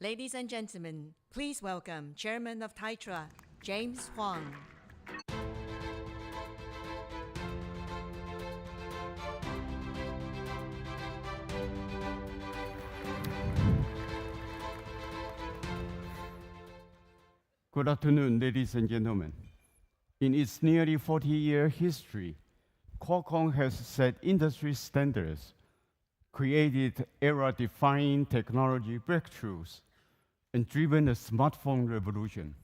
Ladies and gentlemen, please welcome Chairman of Titra, James Huang. Good afternoon, ladies and gentlemen. In its nearly 40-year history, Qualcomm has set industry standards, created era-defining technology breakthroughs, and driven a smartphone revolution.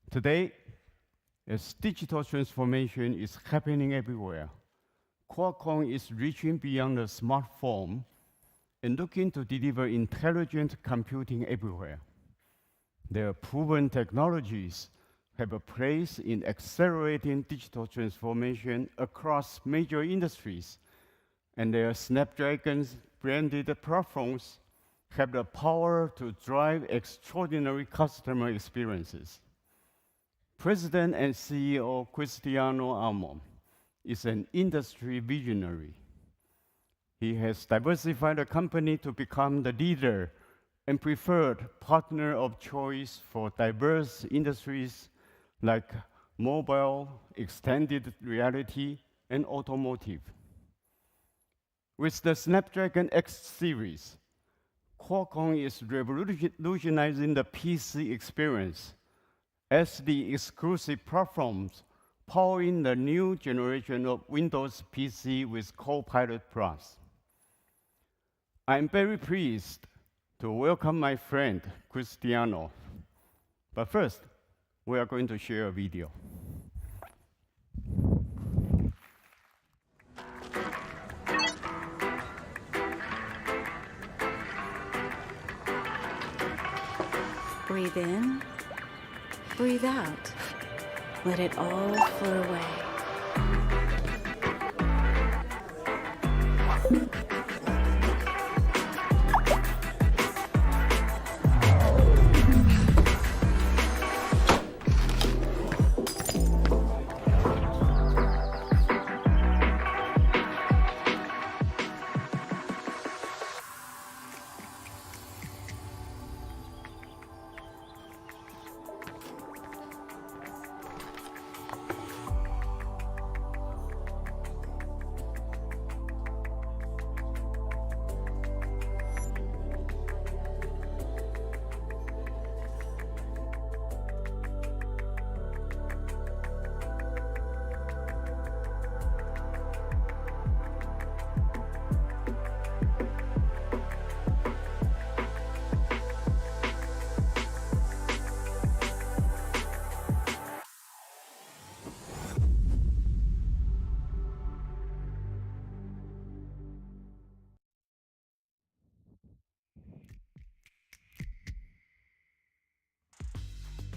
Today, as digital transformation is happening everywhere, Qualcomm is reaching beyond the smartphone and looking to deliver intelligent computing everywhere. Their proven technologies have a place in accelerating digital transformation across major industries, and their Snapdragon-branded platforms have the power to drive extraordinary customer experiences. President and CEO Cristiano Amon is an industry visionary. He has diversified the company to become the leader and preferred partner of choice for diverse industries like mobile, extended reality, and automotive. With the Snapdragon X series, Qualcomm is revolutionizing the PC experience as the exclusive platforms powering the new generation of Windows PC with Copilot Plus. I'm very pleased to welcome my friend, Cristiano. But first, we are going to share a video. Breathe in, breathe out. Let it all flow away.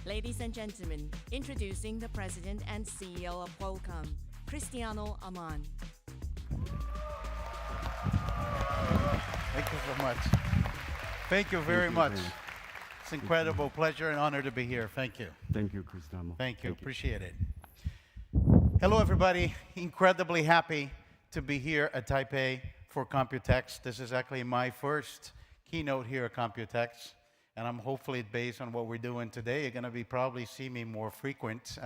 Ladies and gentlemen, introducing the President and CEO of Qualcomm, Cristiano Amon. Thank you so much. Thank you very much. It's an incredible pleasure and honor to be here. Thank you. Thank you, Cristiano. Thank you. Appreciate it. Hello, everybody. Incredibly happy to be here at Taipei for Computex. This is actually my first keynote here at Computex. And I'm hopefully, based on what we're doing today, you're going to be probably see me more frequent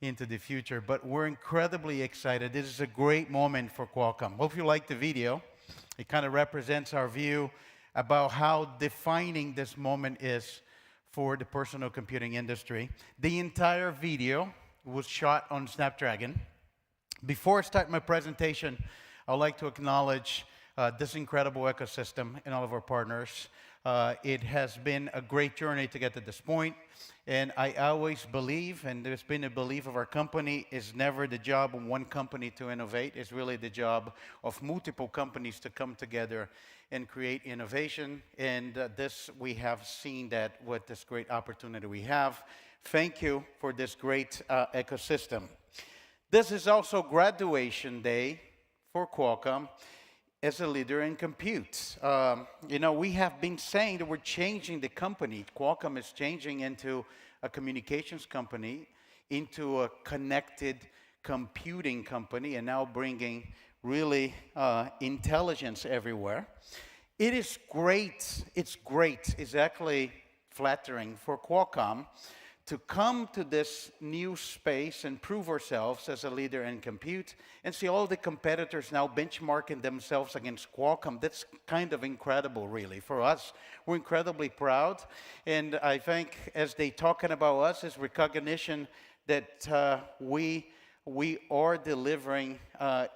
into the future. But we're incredibly excited. This is a great moment for Qualcomm. Hope you like the video. It kind of represents our view about how defining this moment is for the personal computing industry. The entire video was shot on Snapdragon. Before I start my presentation, I would like to acknowledge this incredible ecosystem and all of our partners. It has been a great journey to get to this point, and I always believe, and there's been a belief of our company, is never the job of one company to innovate. It's really the job of multiple companies to come together and create innovation, and this we have seen that with this great opportunity we have. Thank you for this great ecosystem. This is also graduation day for Qualcomm as a leader in compute. You know, we have been saying that we're changing the company. Qualcomm is changing into a communications company, into a connected computing company, and now bringing really intelligence everywhere. It is great. It's great. It's actually flattering for Qualcomm to come to this new space and prove ourselves as a leader in compute and see all the competitors now benchmarking themselves against Qualcomm. That's kind of incredible, really. For us, we're incredibly proud. And I think as they talking about us, is recognition that we are delivering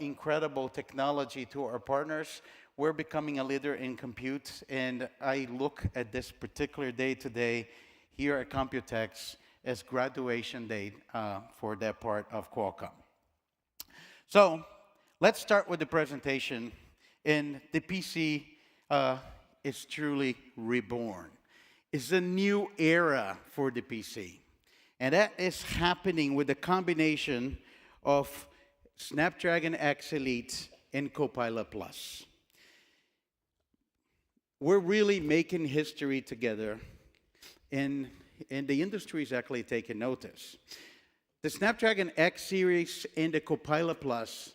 incredible technology to our partners. We're becoming a leader in compute, and I look at this particular day today here at Computex as graduation day for that part of Qualcomm. So let's start with the presentation, and the PC is truly reborn. It's a new era for the PC, and that is happening with the combination of Snapdragon X Elite and Copilot Plus. We're really making history together, and the industry is actually taking notice. The Snapdragon X series and the Copilot Plus,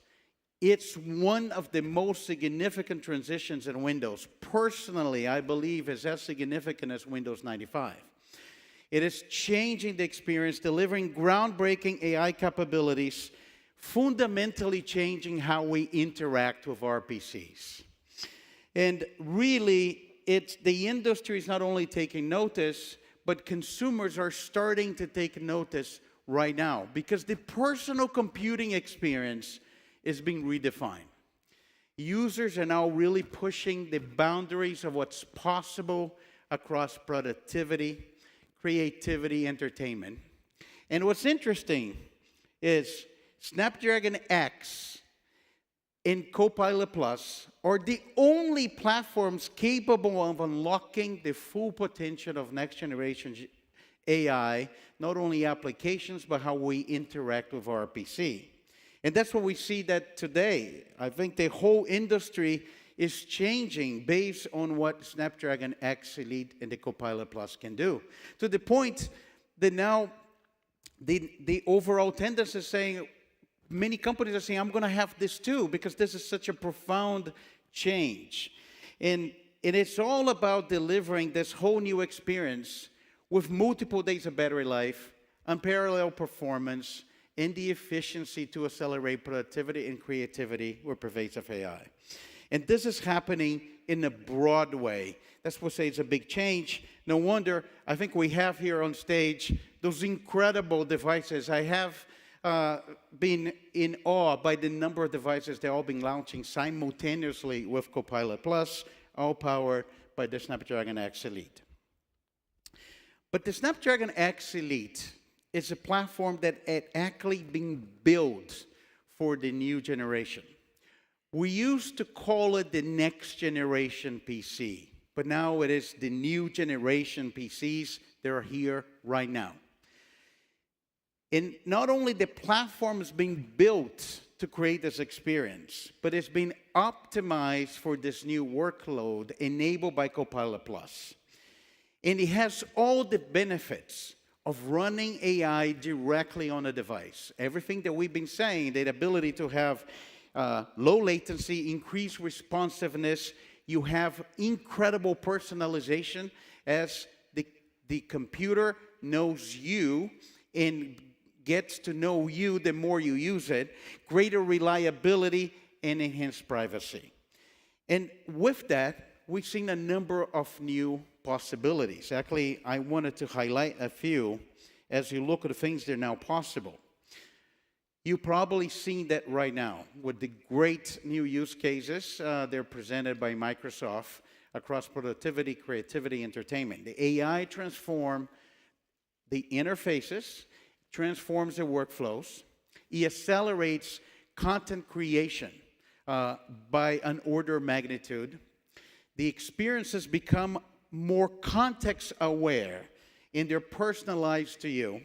it's one of the most significant transitions in Windows. Personally, I believe is as significant as Windows 95. It is changing the experience, delivering groundbreaking AI capabilities, fundamentally changing how we interact with our PCs. And really, the industry is not only taking notice, but consumers are starting to take notice right now because the personal computing experience is being redefined. Users are now really pushing the boundaries of what's possible across productivity, creativity, entertainment. And what's interesting is Snapdragon X and Copilot Plus are the only platforms capable of unlocking the full potential of next generation AI, not only applications, but how we interact with our PC. And that's what we see that today. I think the whole industry is changing based on what Snapdragon X Elite and the Copilot Plus can do. To the point that now the overall tendency is saying, many companies are saying, I'm going to have this too, because this is such a profound change. And it's all about delivering this whole new experience with multiple days of battery life, unparalleled performance, and the efficiency to accelerate productivity and creativity with pervasive AI. And this is happening in a broad way. That's what I say it's a big change. No wonder, I think we have here on stage those incredible devices. I have been in awe by the number of devices they're all been launching simultaneously with Copilot Plus, all powered by the Snapdragon X Elite. But the Snapdragon X Elite is a platform that had actually been built for the new generation. We used to call it the next generation PC, but now it is the new generation PCs that are here right now. And not only the platform is being built to create this experience, but it's been optimized for this new workload enabled by Copilot Plus. And it has all the benefits of running AI directly on a device. Everything that we've been saying, the ability to have low latency, increased responsiveness, you have incredible personalization as the computer knows you and gets to know you the more you use it, greater reliability and enhanced privacy. And with that, we've seen a number of new possibilities. Actually, I wanted to highlight a few as you look at the things that are now possible. You've probably seen that right now with the great new use cases. They're presented by Microsoft across productivity, creativity, entertainment. The AI transforms the interfaces, transforms the workflows. It accelerates content creation by an order of magnitude. The experiences become more context aware and they're personalized to you.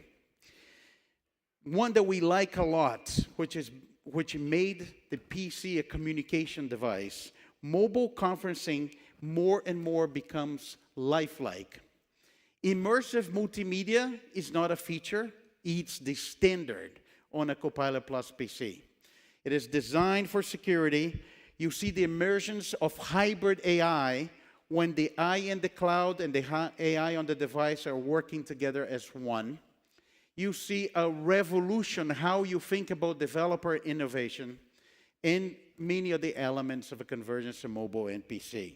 One that we like a lot, which made the PC a communication device, mobile conferencing more and more becomes lifelike. Immersive multimedia is not a feature, it's the standard on a Copilot Plus PC. It is designed for security. You see the emergence of hybrid AI when the AI in the cloud and the AI on the device are working together as one. You see a revolution how you think about developer innovation in many of the elements of a convergence of mobile and PC.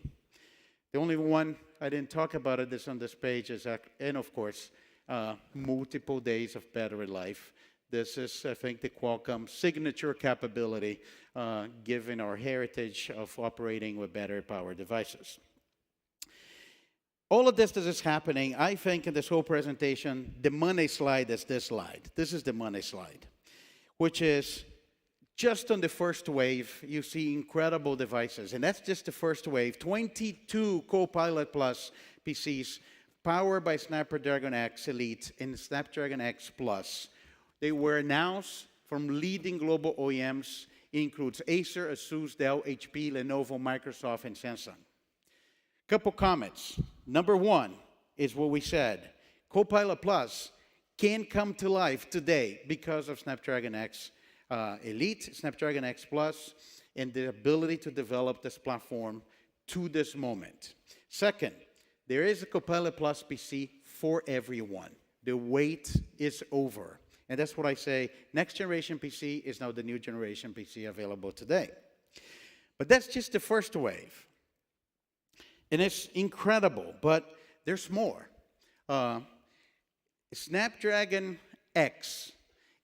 The only one I didn't talk about it is on this page, and of course, multiple days of battery life. This is, I think, the Qualcomm signature capability, given our heritage of operating with battery-powered devices. All of this that is happening, I think, in this whole presentation, the money slide is this slide. This is the money slide, which is just on the first wave, you see incredible devices. And that's just the first wave. 22 Copilot Plus PCs powered by Snapdragon X Elite and Snapdragon X Plus. They were announced from leading global OEMs. It includes Acer, ASUS, Dell, HP, Lenovo, Microsoft, and Samsung. Couple comments. Number one is what we said. Copilot Plus can come to life today because of Snapdragon X Elite, Snapdragon X Plus, and the ability to develop this platform to this moment. Second, there is a Copilot Plus PC for everyone. The wait is over. And that's what I say, next generation PC is now the new generation PC available today. But that's just the first wave. And it's incredible, but there's more. Snapdragon X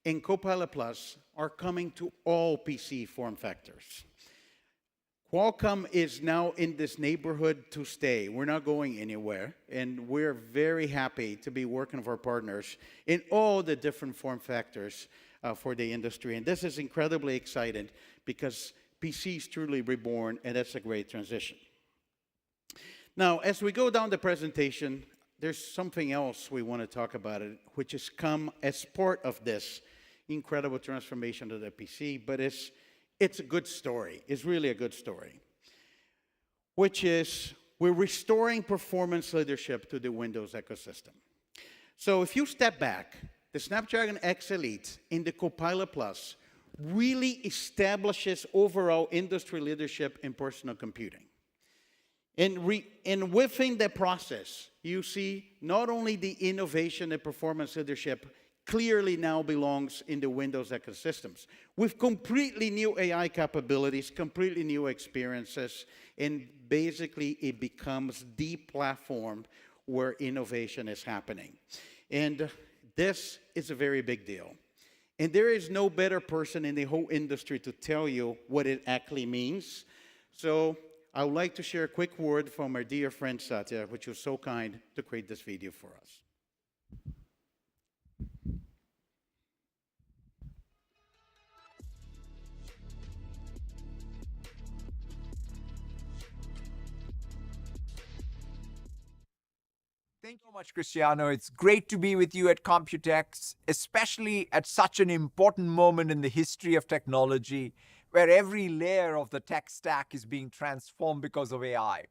and Copilot Plus are coming to all PC form factors. Qualcomm is now in this neighborhood to stay. We're not going anywhere, and we're very happy to be working with our partners in all the different form factors for the industry. And this is incredibly exciting because PC is truly reborn, and that's a great transition. Now, as we go down the presentation, there's something else we want to talk about, which has come as part of this incredible transformation of the PC, but it's a good story. It's really a good story, which is we're restoring performance leadership to the Windows ecosystem. So if you step back, the Snapdragon X Elite and the Copilot Plus really establishes overall industry leadership in personal computing. And within that process, you see not only the innovation and performance leadership clearly now belongs in the Windows ecosystems, with completely new AI capabilities, completely new experiences, and basically it becomes the platform where innovation is happening. And this is a very big deal. And there is no better person in the whole industry to tell you what it actually means. So I would like to share a quick word from our dear friend Satya, which was so kind to create this video for us. Thank you so much, Cristiano. It's great to be with you at Computex, especially at such an important moment in the history of technology, where every layer of the tech stack is being transformed because of AI.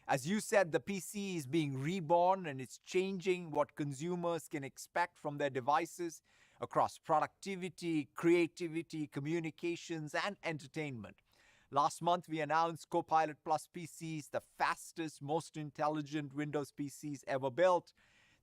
As you said, the PC is being reborn and it's changing what consumers can expect from their devices across productivity, creativity, communications, and entertainment. Last month, we announced Copilot Plus PCs, the fastest, most intelligent Windows PCs ever built.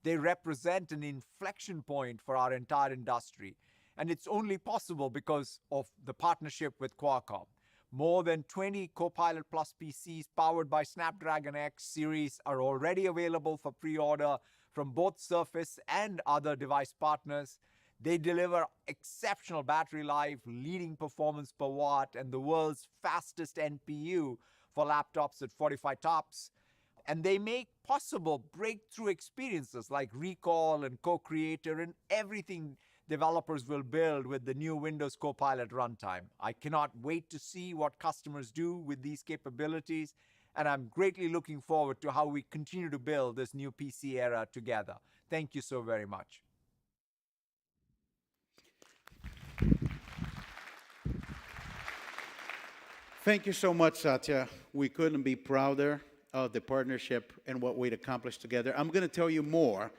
They represent an inflection point for our entire industry. And it's only possible because of the partnership with Qualcomm. More than 20 Copilot Plus PCs powered by Snapdragon X series are already available for pre-order from both Surface and other device partners. They deliver exceptional battery life, leading performance per watt, and the world's fastest NPU for laptops at 45 TOPS. And they make possible breakthrough experiences like Recall and Co-Creator and everything developers will build with the new Windows Copilot runtime. I cannot wait to see what customers do with these capabilities, and I'm greatly looking forward to how we continue to build this new PC era together. Thank you so very much. Thank you so much, Satya. We couldn't be prouder of the partnership and what we'd accomplished together. I'm going to tell you more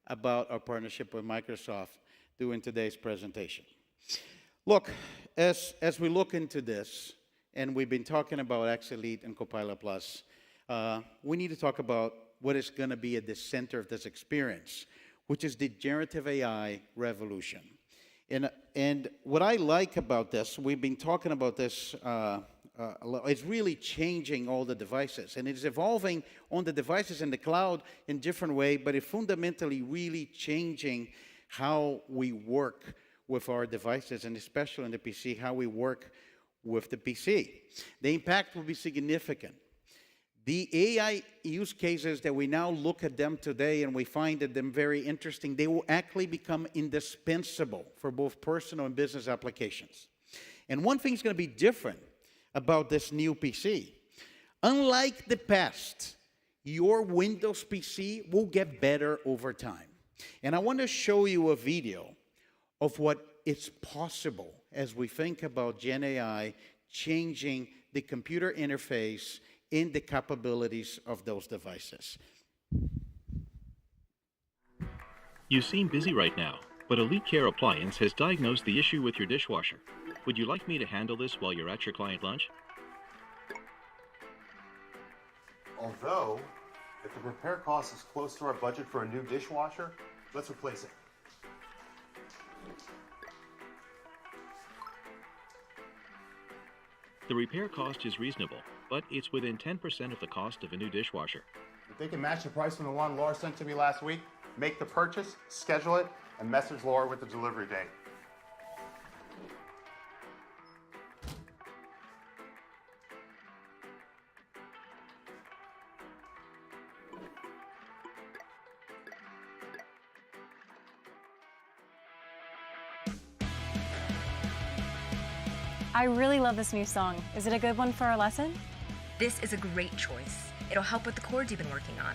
about our partnership with Microsoft during today's presentation. Look, as we look into this, and we've been talking about X Elite and Copilot Plus, we need to talk about what is going to be at the center of this experience, which is the generative AI revolution. And what I like about this, we've been talking about this, it's really changing all the devices, and it's evolving on the devices in the cloud in different way, but it's fundamentally really changing how we work with our devices, and especially in the PC, how we work with the PC. The impact will be significant. The AI use cases that we now look at them today and we find them very interesting, they will actually become indispensable for both personal and business applications. And one thing is going to be different about this new PC. Unlike the past, your Windows PC will get better over time. And I want to show you a video of what is possible as we think about Gen AI changing the computer interface in the capabilities of those devices. You seem busy right now, but Elite Care Appliance has diagnosed the issue with your dishwasher. Would you like me to handle this while you're at your client lunch? Although, if the repair cost is close to our budget for a new dishwasher, let's replace it. The repair cost is reasonable, but it's within 10% of the cost of a new dishwasher. If they can match the price from the one Laura sent to me last week, make the purchase, schedule it, and message Laura with the delivery date. I really love this new song. Is it a good one for our lesson? This is a great choice. It'll help with the chords you've been working on.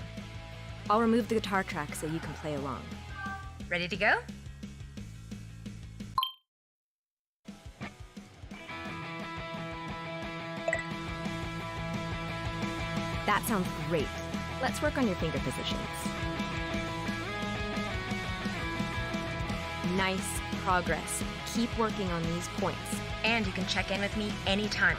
I'll remove the guitar track so you can play along. Ready to go? That sounds great. Let's work on your finger positions. Nice progress. Keep working on these points. And you can check in with me anytime.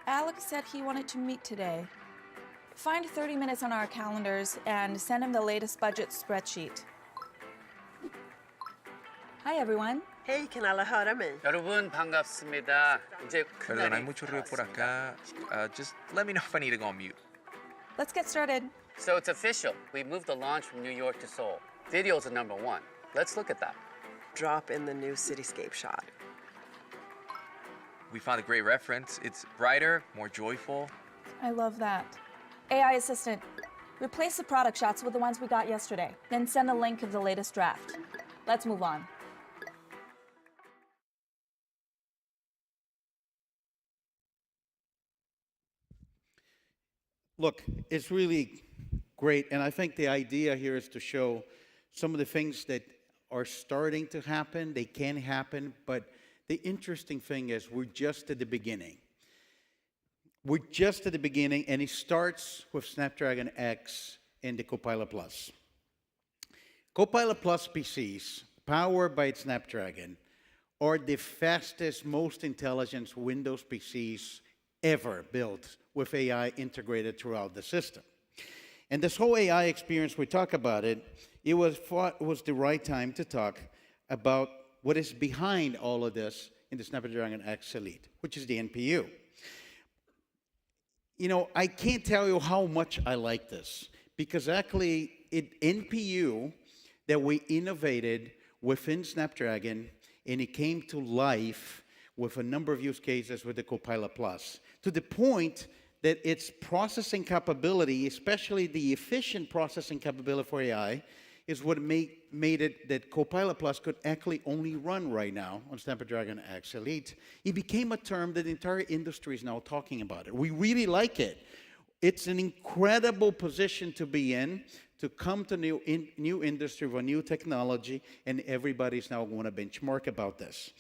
Alex said he wanted to meet today. Find 30 minutes on our calendars and send him the latest budget spreadsheet. Hi, everyone. Hey, can I höra mig? 여러분 반갑습니다. 이제 Perdón, hay mucho ruido por acá. Just let me know if I need to go on mute. Let's get started. So it's official. We moved the launch from New York to Seoul. Videos are #1. Let's look at that. Drop in the new cityscape shot. We found a great reference. It's brighter, more joyful. I love that. AI assistant, replace the product shots with the ones we got yesterday. Then send a link of the latest draft. Let's move on. Look, it's really great, and I think the idea here is to show some of the things that are starting to happen. They can happen, but the interesting thing is we're just at the beginning. We're just at the beginning, and it starts with Snapdragon X and the Copilot Plus. Copilot Plus PCs, powered by Snapdragon, are the fastest, most intelligent Windows PCs ever built with AI integrated throughout the system. And this whole AI experience, we talk about it, it was the right time to talk about what is behind all of this in the Snapdragon X Elite, which is the NPU. You know, I can't tell you how much I like this, because actually, NPU that we innovated within Snapdragon, and it came to life with a number of use cases with the Copilot Plus, to the point that its processing capability, especially the efficient processing capability for AI, is what made it that Copilot Plus could actually only run right now on Snapdragon X Elite. It became a term that the entire industry is now talking about it. We really like it. It's an incredible position to be in, to come to new industry with a new technology, and everybody's now going to benchmark about this.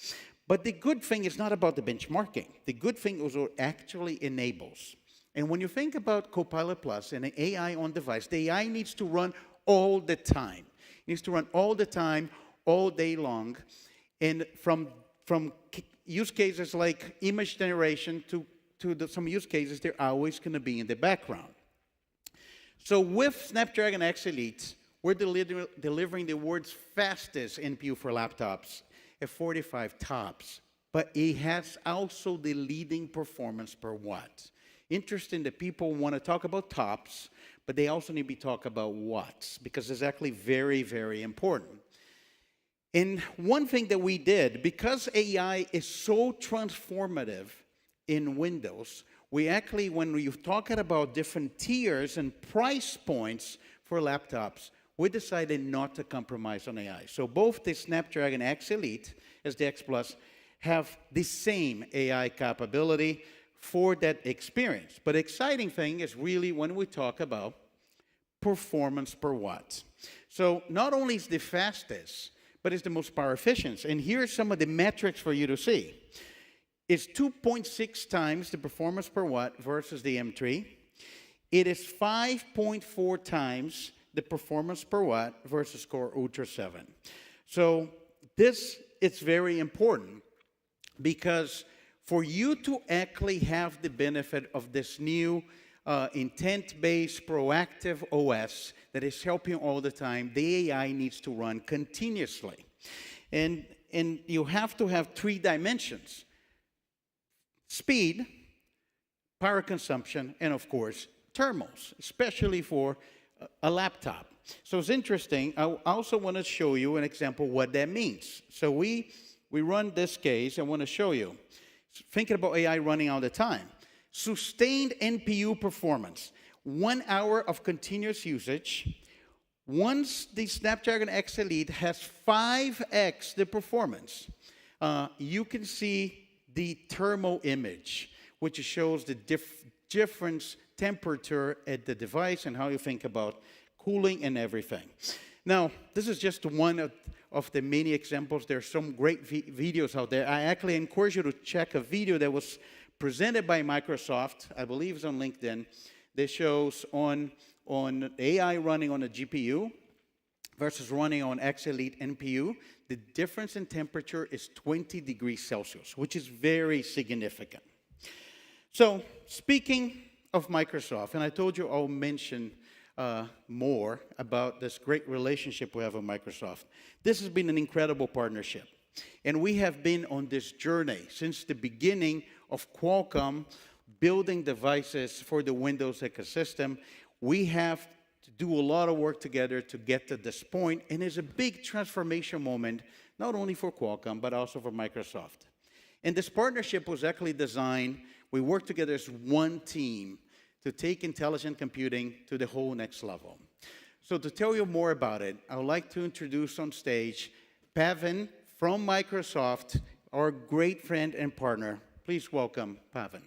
But the good thing is not about the benchmarking. The good thing is what it actually enables. And when you think about Copilot Plus and an AI on device, the AI needs to run all the time. It needs to run all the time, all day long. And from use cases like image generation to some use cases, they're always going to be in the background. So with Snapdragon X Elite, we're delivering the world's fastest NPU for laptops at 45 TOPS. But it has also the leading performance per watt. Interesting that people want to talk about TOPS, but they also need to talk about watts, because it's actually very, very important. And one thing that we did, because AI is so transformative in Windows, we actually, when we're talking about different tiers and price points for laptops, we decided not to compromise on AI. So both the Snapdragon X Elite as the X Plus have the same AI capability for that experience. But the exciting thing is really when we talk about performance per watt. So not only is the fastest, but it's the most power efficient. And here are some of the metrics for you to see. It's 2.6 times the performance per watt versus the M3. It is 5.4 times the performance per watt versus Core Ultra 7. So this is very important, because for you to actually have the benefit of this new intent-based proactive OS that is helping all the time, the AI needs to run continuously. And you have to have 3 dimensions: speed, power consumption, and of course, thermals, especially for a laptop. So it's interesting. I also want to show you an example what that means. So we run this case. I want to show you. Thinking about AI running all the time. Sustained NPU performance. 1 hour of continuous usage. Once the Snapdragon X Elite has 5x the performance, you can see the thermal image, which shows the difference temperature at the device and how you think about cooling and everything. Now, this is just one of the many examples. There are some great videos out there. I actually encourage you to check a video that was presented by Microsoft, I believe it's on LinkedIn, that shows on AI running on a GPU versus running on X Elite NPU, the difference in temperature is 20 degrees Celsius, which is very significant. So, speaking of Microsoft, and I told you I'll mention more about this great relationship we have with Microsoft. This has been an incredible partnership. And we have been on this journey since the beginning of Qualcomm building devices for the Windows ecosystem. We have to do a lot of work together to get to this point, and it's a big transformation moment, not only for Qualcomm, but also for Microsoft. And this partnership was actually designed, we worked together as one team to take intelligent computing to the whole next level. So to tell you more about it, I would like to introduce on stage Pavan from Microsoft, our great friend and partner. Please welcome Pavan.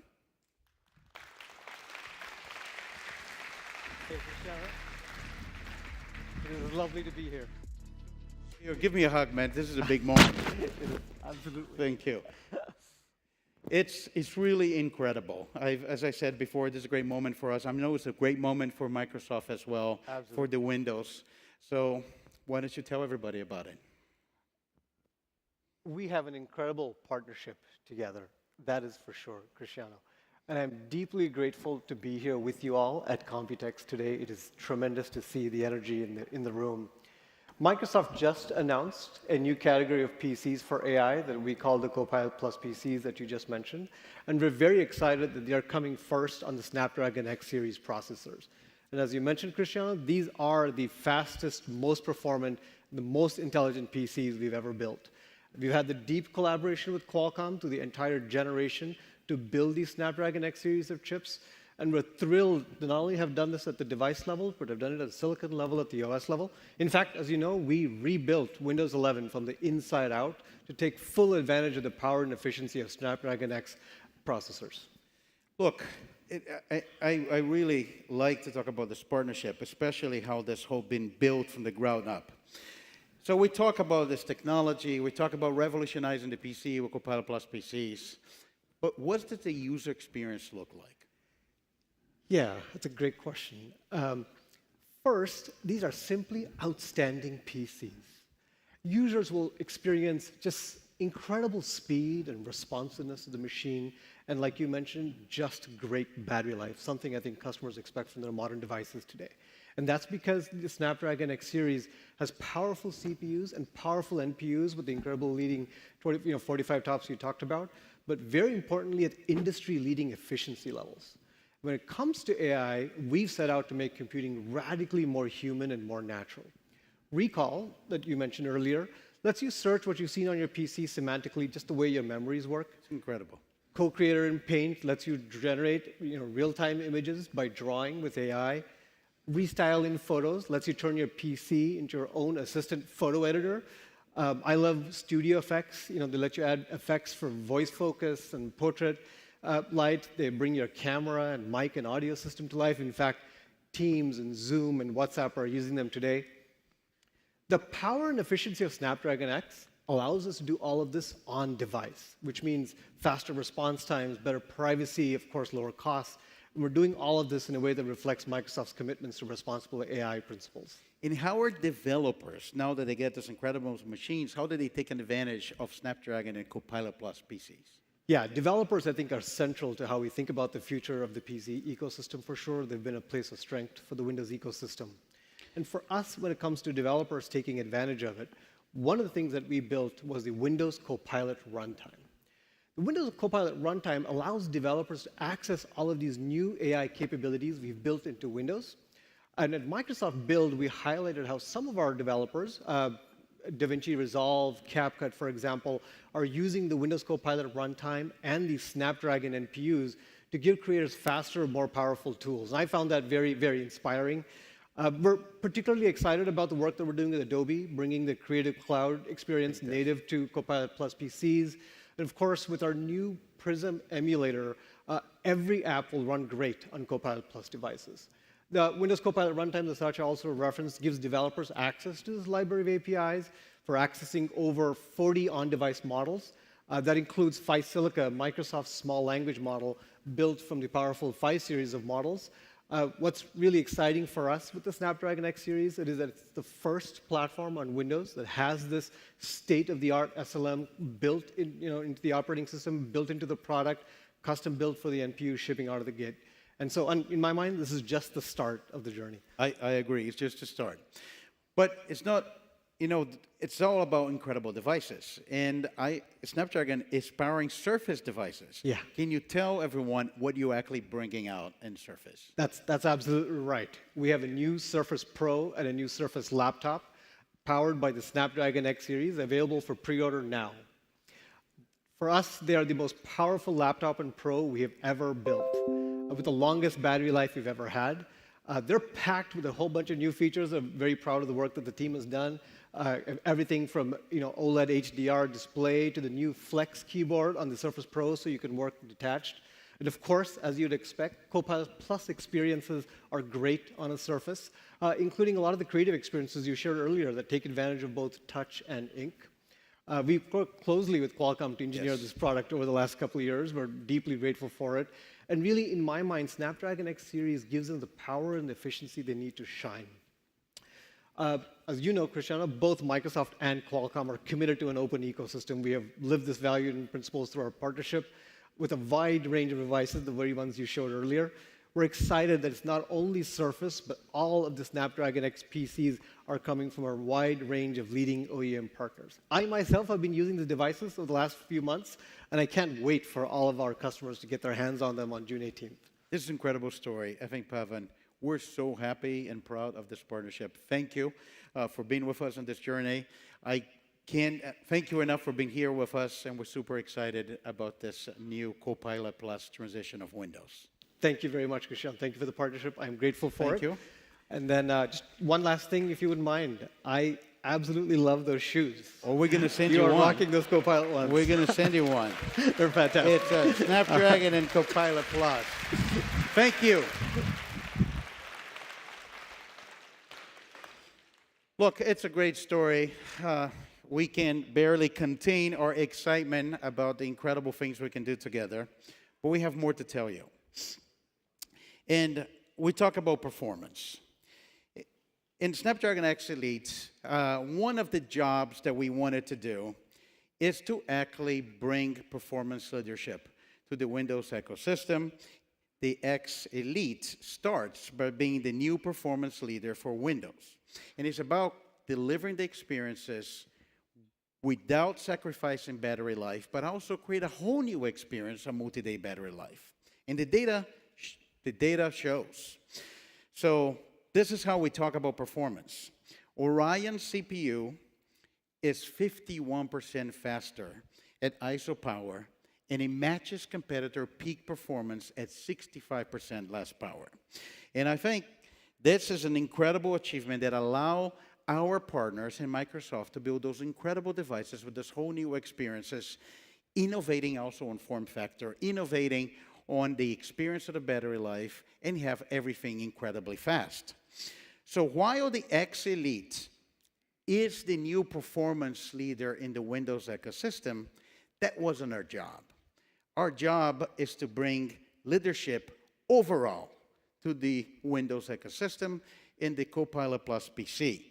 It is lovely to be here. Give me a hug, man. This is a big moment. Absolutely. Thank you. It's really incredible. As I said before, this is a great moment for us. I know it's a great moment for Microsoft as well, Absolutely. for the Windows. So why don't you tell everybody about it? We have an incredible partnership together. That is for sure, Cristiano. And I'm deeply grateful to be here with you all at Computex today. It is tremendous to see the energy in the room. Microsoft just announced a new category of PCs for AI that we call the Copilot PCs that you just mentioned. And we're very excited that they are coming first on the Snapdragon X series processors. And as you mentioned, Cristiano, these are the fastest, most performant, the most intelligent PCs we've ever built. We've had the deep collaboration with Qualcomm through the entire generation to build these Snapdragon X series of chips. And we're thrilled to not only have done this at the device level, but have done it at the silicon level, at the OS level. In fact, as you know, we rebuilt Windows 11 from the inside out to take full advantage of the power and efficiency of Snapdragon X processors. Look, I really like to talk about this partnership, especially how this whole been built from the ground up. So we talk about this technology, we talk about revolutionizing the PC with Copilot PCs, but what does the user experience look like? Yeah, that's a great question. First, these are simply outstanding PCs. Users will experience just incredible speed and responsiveness of the machine, and like you mentioned, just great battery life, something I think customers expect from their modern devices today. And that's because the Snapdragon X series has powerful CPUs and powerful NPUs with the incredible leading 45 TOPS you talked about, but very importantly, at industry-leading efficiency levels. When it comes to AI, we've set out to make computing radically more human and more natural. Recall, that you mentioned earlier, lets you search what you've seen on your PC semantically, just the way your memories work. It's incredible. Co-Creator in Paint lets you generate real-time images by drawing with AI. Restyle in Photos lets you turn your PC into your own assistant photo editor. I love Studio Effects. They let you add effects for voice focus and portrait light. They bring your camera and mic and audio system to life. In fact, Teams and Zoom and WhatsApp are using them today. The power and efficiency of Snapdragon X allows us to do all of this on device, which means faster response times, better privacy, of course, lower costs. And we're doing all of this in a way that reflects Microsoft's commitments to responsible AI principles. And how are developers, now that they get these incredible machines, how do they take advantage of Snapdragon and Copilot Plus PCs? Yeah, developers, I think, are central to how we think about the future of the PC ecosystem for sure. They've been a place of strength for the Windows ecosystem. And for us, when it comes to developers taking advantage of it, one of the things that we built was the Windows Copilot Runtime. The Windows Copilot Runtime allows developers to access all of these new AI capabilities we've built into Windows. And at Microsoft Build, we highlighted how some of our developers, DaVinci Resolve, CapCut, for example, are using the Windows Copilot Runtime and the Snapdragon NPUs to give creators faster, more powerful tools. And I found that very, very inspiring. We're particularly excited about the work that we're doing with Adobe, bringing the Creative Cloud experience native to Copilot Plus PCs. And of course, with our new Prism emulator, every app will run great on Copilot Plus devices. The Windows Copilot Runtime that Satya also referenced gives developers access to this library of APIs for accessing over 40 on-device models. That includes Phi Silica, Microsoft's small language model built from the powerful Phi series of models. What's really exciting for us with the Snapdragon X series is that it's the first platform on Windows that has this state-of-the-art SLM built into the operating system, built into the product, custom built for the NPU shipping out of the gate. And so in my mind, this is just the start of the journey. I agree. It's just a start. But it's not, it's all about incredible devices. And Snapdragon is powering Surface devices. Yeah. Can you tell everyone what you're actually bringing out in Surface? That's absolutely right. We have a new Surface Pro and a new Surface laptop powered by the Snapdragon X series, available for pre-order now. For us, they are the most powerful laptop and Pro we have ever built, with the longest battery life we've ever had. They're packed with a whole bunch of new features. I'm very proud of the work that the team has done. Everything from OLED HDR display to the new Flex keyboard on the Surface Pro, so you can work detached. And of course, as you'd expect, Copilot Plus experiences are great on a Surface, including a lot of the creative experiences you shared earlier that take advantage of both touch and ink. We've worked closely with Qualcomm to engineer this product over the last couple of years. We're deeply grateful for it. And really, in my mind, Snapdragon X series gives them the power and the efficiency they need to shine. As you know, Cristiano, both Microsoft and Qualcomm are committed to an open ecosystem. We have lived this value and principles through our partnership with a wide range of devices, the very ones you showed earlier. We're excited that it's not only Surface, but all of the Snapdragon X PCs are coming from a wide range of leading OEM partners. I myself have been using the devices over the last few months, and I can't wait for all of our customers to get their hands on them on June 18th. This is an incredible story. I think, Pavan, we're so happy and proud of this partnership. Thank you for being with us on this journey. I can't thank you enough for being here with us, and we're super excited about this new Copilot Plus transition of Windows. Thank you very much, Cristiano. Thank you for the partnership. I'm grateful for it. Thank you. And then just one last thing, if you wouldn't mind. I absolutely love those shoes. Oh, we're going to send you one. You are rocking those Copilot ones. We're going to send you one. They're fantastic. It's Snapdragon and Copilot Plus. Thank you. Look, it's a great story. We can barely contain our excitement about the incredible things we can do together, but we have more to tell you. And we talk about performance. in Snapdragon X Elite, one of the jobs that we wanted to do is to actually bring performance leadership to the Windows ecosystem. The X Elite starts by being the new performance leader for Windows. And it's about delivering the experiences without sacrificing battery life, but also create a whole new experience of multi-day battery life. And the data shows. So this is how we talk about performance. Orion CPU is 51% faster at ISO power, and it matches competitor peak performance at 65% less power. And I think this is an incredible achievement that allows our partners and Microsoft to build those incredible devices with this whole new experiences, innovating also on form factor, innovating on the experience of the battery life, and have everything incredibly fast. So while the X Elite is the new performance leader in the Windows ecosystem, that wasn't our job. Our job is to bring leadership overall to the Windows ecosystem in the Copilot Plus PC.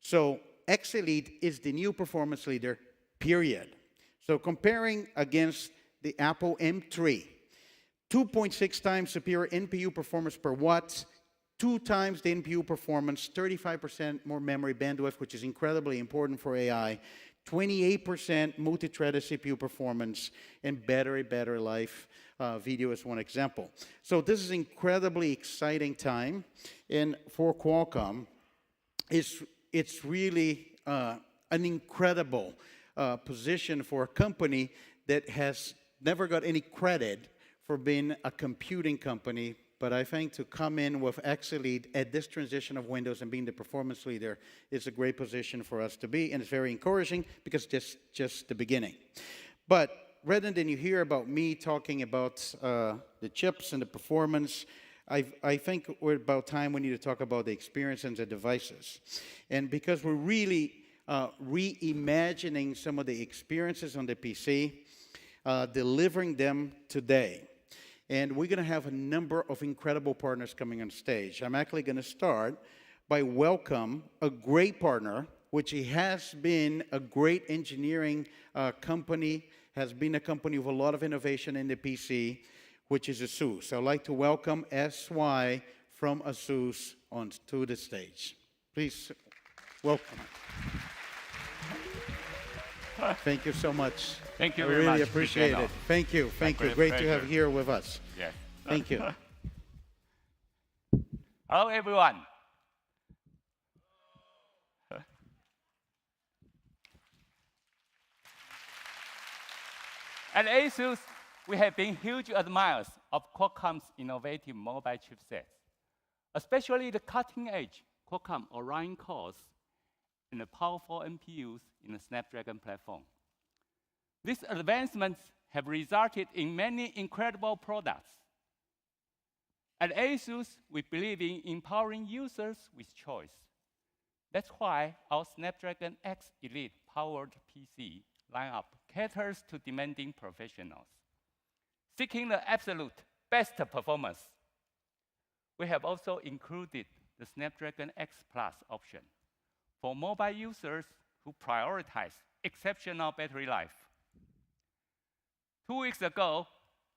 So X Elite is the new performance leader, period. So comparing against the Apple M3, 2.6 times superior NPU performance per watt, 2 times the NPU performance, 35% more memory bandwidth, which is incredibly important for AI, 28% multi-threaded CPU performance, and battery life. Video is one example. So this is incredibly exciting time, and for Qualcomm, it's really an incredible position for a company that has never got any credit for being a computing company. But I think to come in with X Elite at this transition of Windows and being the performance leader is a great position for us to be, and it's very encouraging because it's just the beginning. But rather than you hear about me talking about the chips and the performance, I think we're about time we need to talk about the experience and the devices. And because we're really reimagining some of the experiences on the PC, delivering them today. And we're going to have a number of incredible partners coming on stage. I'm actually going to start by welcome a great partner, which has been a great engineering company, has been a company with a lot of innovation in the PC, which is ASUS. I'd like to welcome SY from ASUS onto the stage. Please welcome. Thank you so much. Thank you I very much. really appreciate it. Thank you. Thank you. Great to have you here with us. Yes. Thank you. Hello, everyone. At ASUS, we have been huge admirers of Qualcomm's innovative mobile chipsets, especially the cutting-edge Qualcomm Orion cores and the powerful NPUs in the Snapdragon platform. These advancements have resulted in many incredible products. At ASUS, we believe in empowering users with choice. That's why our Snapdragon X Elite powered PC lineup caters to demanding professionals, seeking the absolute best performance. We have also included the Snapdragon X Plus option for mobile users who prioritize exceptional battery life. 2 weeks ago,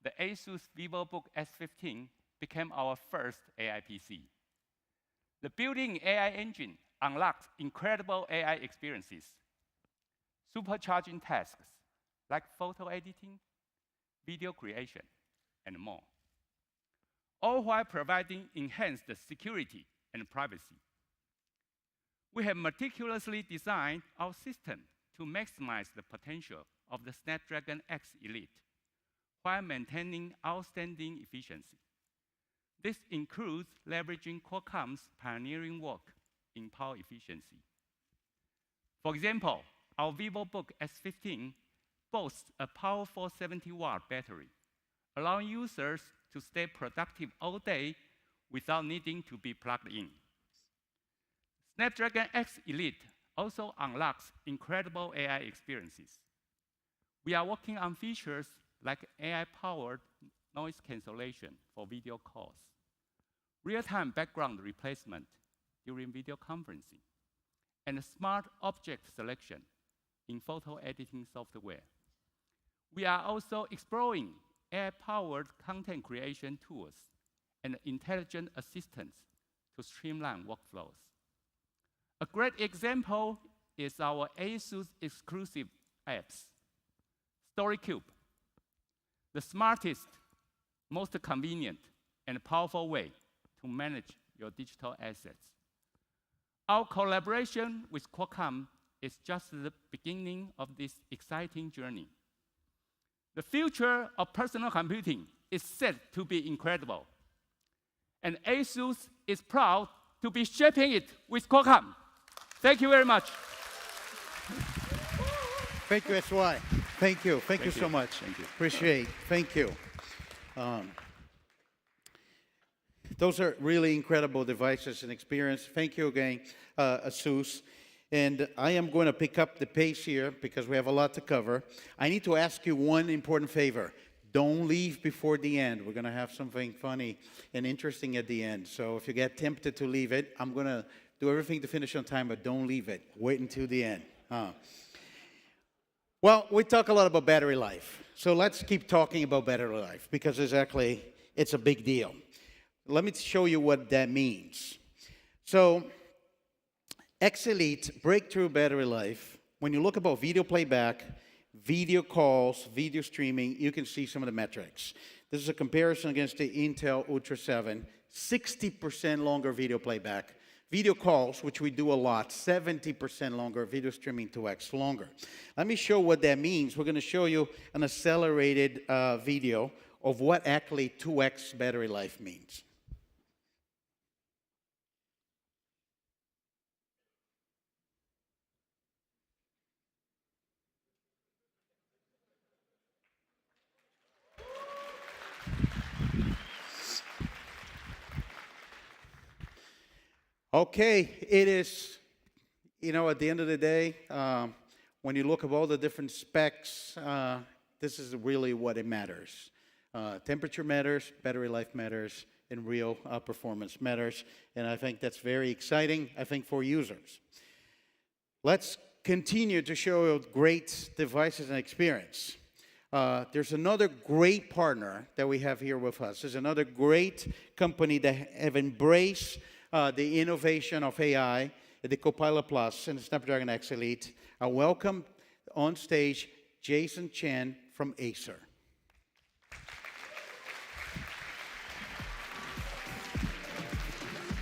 the ASUS VivoBook S15 became our first AI PC. The built-in AI engine unlocks incredible AI experiences, supercharging tasks like photo editing, video creation, and more, all while providing enhanced security and privacy. We have meticulously designed our system to maximize the potential of the Snapdragon X Elite while maintaining outstanding efficiency. This includes leveraging Qualcomm's pioneering work in power efficiency. For example, our VivoBook S15 boasts a powerful 70-watt battery, allowing users to stay productive all day without needing to be plugged in. Snapdragon X Elite also unlocks incredible AI experiences. We are working on features like AI-powered noise cancellation for video calls, real-time background replacement, during video conferencing, and smart object selection in photo editing software. We are also exploring AI-powered content creation tools and intelligent assistants to streamline workflows. A great example is our ASUS exclusive apps, StoryCube, the smartest, most convenient, and powerful way to manage your digital assets. Our collaboration with Qualcomm is just the beginning of this exciting journey. The future of personal computing is set to be incredible, and ASUS is proud to be shaping it with Qualcomm. Thank you very much. Thank you, SY. Thank you. Thank you so much. Thank you. Appreciate. Thank you. Those are really incredible devices and experience. Thank you again, ASUS. And I am going to pick up the pace here because we have a lot to cover. I need to ask you one important favor. Don't leave before the end. We're going to have something funny and interesting at the end. So if you get tempted to leave it, I'm going to do everything to finish on time, but don't leave it. Wait until the end. Well, we talk a lot about battery life. So let's keep talking about battery life because it's a big deal. Let me show you what that means. So X-Elite breakthrough battery life, when you look about video playback, video calls, video streaming, you can see some of the metrics. This is a comparison against the Intel Ultra 7, 60% longer video playback. Video calls, which we do a lot, 70% longer, video streaming 2x longer. Let me show what that means. We're going to show you an accelerated video of what actually 2x battery life means. Okay, it is, at the end of the day, when you look at all the different specs, this is really what it matters. Temperature matters, battery life matters, and real performance matters. And I think that's very exciting, for users. Let's continue to show you great devices and experience. There's another great partner that we have here with us. There's another great company that have embraced the innovation of AI, the Copilot Plus, and the Snapdragon X Elite. I welcome on stage Jason Chen from Acer.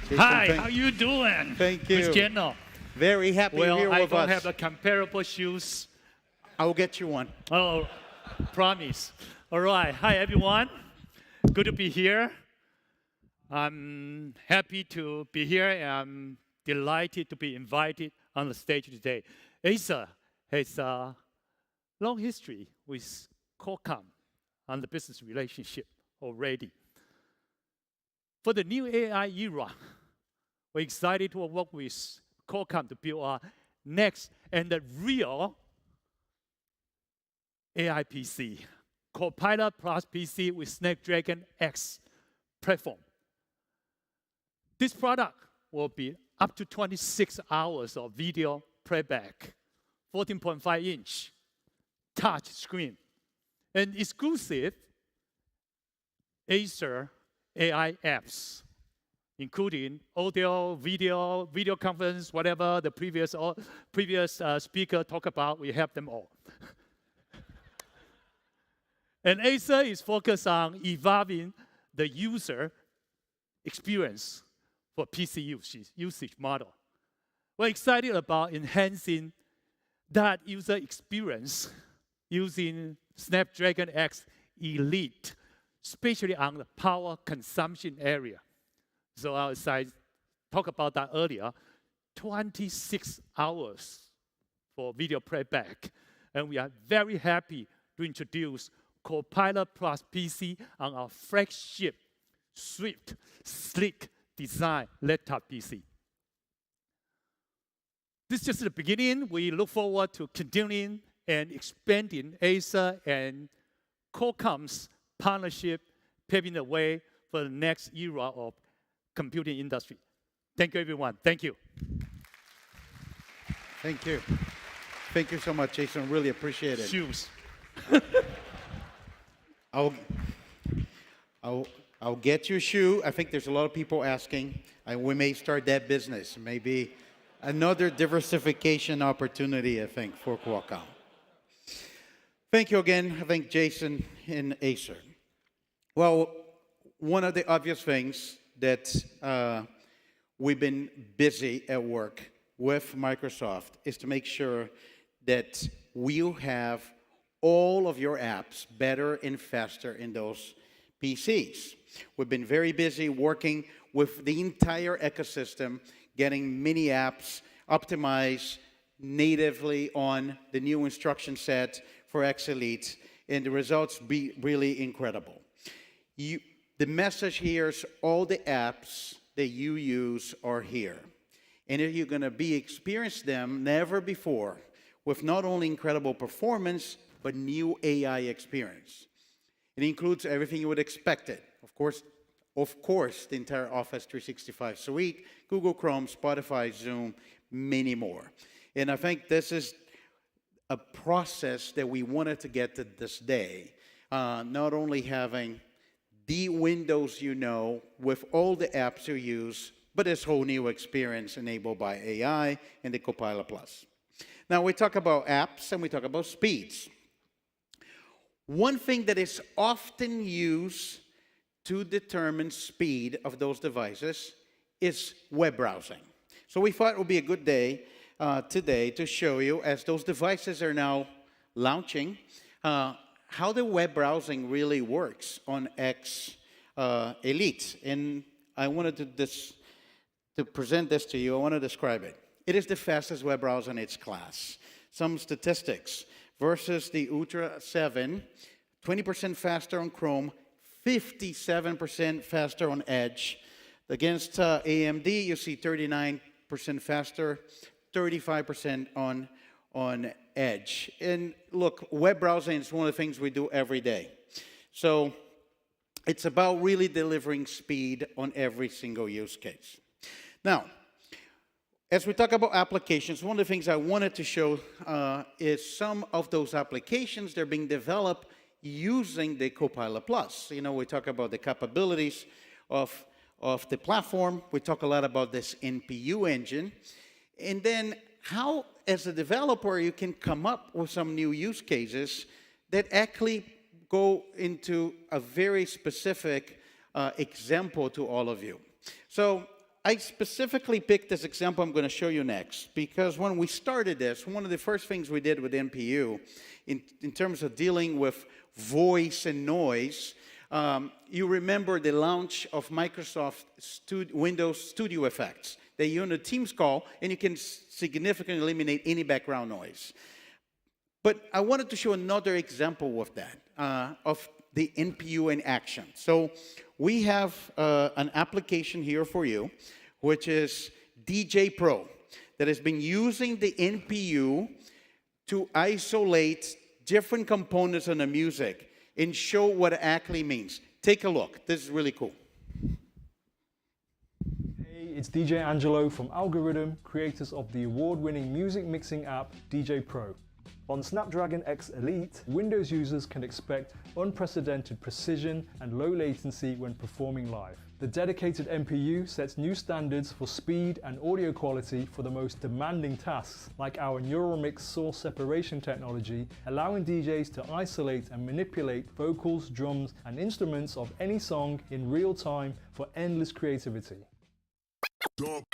Jason, hi, how you doing? Thank you. Cristiano. Very happy you're here with us. I don't have the comparable shoes. I will get you one. Oh, promise. All right. Hi, everyone. Good to be here. I'm happy to be here, and I'm delighted to be invited on the stage today. Acer has a long history with Qualcomm on the business relationship already. For the new AI era, we're excited to work with Qualcomm to build our next and the real AI PC, Copilot Plus PC with Snapdragon X platform. This product will be up to 26 hours of video playback, 14.5-inch touch screen, and exclusive Acer AI apps, including audio, video conference, whatever the previous speaker talked about, we have them all. And Acer is focused on evolving the user experience for PC usage model. We're excited about enhancing that user experience using Snapdragon X Elite, especially on the power consumption area. So as I talked about that earlier, 26 hours for video playback. And we are very happy to introduce Copilot Plus PC on our flagship, swift, sleek design laptop PC. This is just the beginning. We look forward to continuing and expanding Acer and Qualcomm's partnership, paving the way for the next era of computing industry. Thank you, everyone. Thank you. Thank you. Thank you so much, Jason. Really appreciate it. Shoes. I'll get you a shoe. I think there's a lot of people asking. We may start that business. Maybe another diversification opportunity, I think, for Qualcomm. Thank you again. I thank Jason and Acer. Well, one of the obvious things that we've been busy at work with Microsoft is to make sure that we'll have all of your apps better and faster in those PCs. We've been very busy working with the entire ecosystem, getting many apps optimized natively on the new instruction set for X Elite, and the results be really incredible. The message here is all the apps that you use are here. And you're going to be experience them never before with not only incredible performance, but new AI experience. It includes everything you would expect it. Of course, the entire Office 365 suite, Google Chrome, Spotify, Zoom, many more. And I think this is a process that we wanted to get to this day. Not only having the Windows you know with all the apps you use, but this whole new experience enabled by AI and the Copilot Plus. Now, we talk about apps and we talk about speeds. One thing that is often used to determine speed of those devices is web browsing. So we thought it would be a good day today to show you, as those devices are now launching, how the web browsing really works on X Elite. And I wanted to present this to you. I want to describe it. It is the fastest web browser in its class. Some statistics. Versus the Ultra 7, 20% faster on Chrome, 57% faster on Edge. Against AMD, you see 39% faster, 35% on Edge. And look, web browsing is one of the things we do every day. So it's about really delivering speed on every single use case. Now, as we talk about applications, one of the things I wanted to show is some of those applications that are being developed using the Copilot Plus. You know, we talk about the capabilities of the platform. We talk a lot about this NPU engine. And then how, as a developer, you can come up with some new use cases that actually go into a very specific example to all of you. So I specifically picked this example I'm going to show you next, because when we started this, one of the first things we did with NPU, in terms of dealing with voice and noise, you remember the launch of Microsoft Windows Studio Effects. They use a Teams call, and you can significantly eliminate any background noise. But I wanted to show another example of that, of the NPU in action. So we have an application here for you, which is DJ Pro, that has been using the NPU to isolate different components in the music and show what it actually means. Take a look. This is really cool. Hey, it's DJ Angelo from Algorithm, creators of the award-winning music mixing app DJ Pro. On Snapdragon X Elite, Windows users can expect unprecedented precision and low latency when performing live. The dedicated NPU sets new standards for speed and audio quality for the most demanding tasks, like our neural mix source separation technology, allowing DJs to isolate and manipulate vocals, drums, and instruments of any song in real time for endless creativity. Dump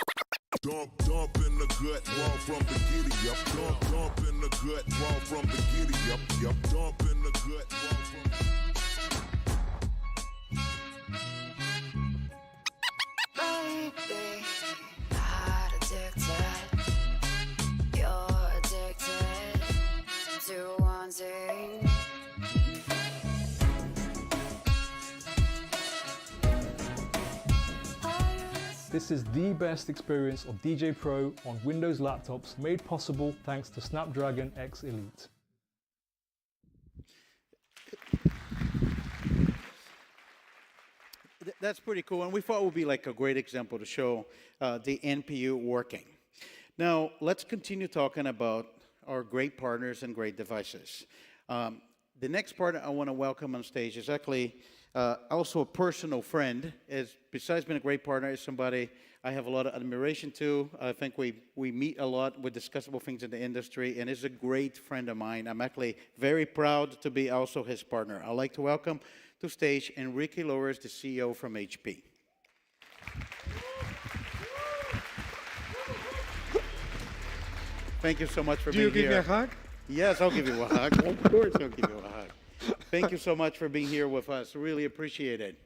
in the gut, raw from the giddy up. Dump in the gut, raw from the giddy up. Dump in the gut, raw from the Baby, not addicted. You're addicted to wanting. This is the best experience of DJ Pro on Windows laptops, made possible thanks to Snapdragon X Elite. That's pretty cool, and we thought it would be like a great example to show the NPU working. Now, let's continue talking about our great partners and great devices. The next partner I want to welcome on stage is actually also a personal friend. Besides being a great partner, is somebody I have a lot of admiration to. I think we meet a lot with discussable things in the industry, and is a great friend of mine. I'm actually very proud to be also his partner. I'd like to welcome to stage Enrique Lores, the CEO from HP. Thank you so much for being here. Do you give me a hug? Yes, I'll give you a hug. Of course I'll give you a hug. Thank you so much for being here with us. Really appreciate it.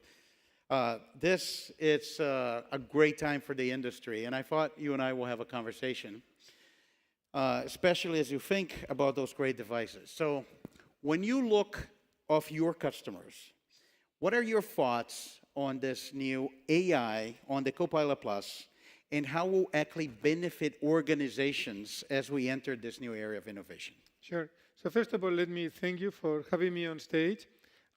This is a great time for the industry, and I thought you and I will have a conversation, especially as you think about those great devices. So when you look of your customers, what are your thoughts on this new AI, on the Copilot Plus, and how will actually benefit organizations as we enter this new area of innovation? Sure. So first of all, let me thank you for having me on stage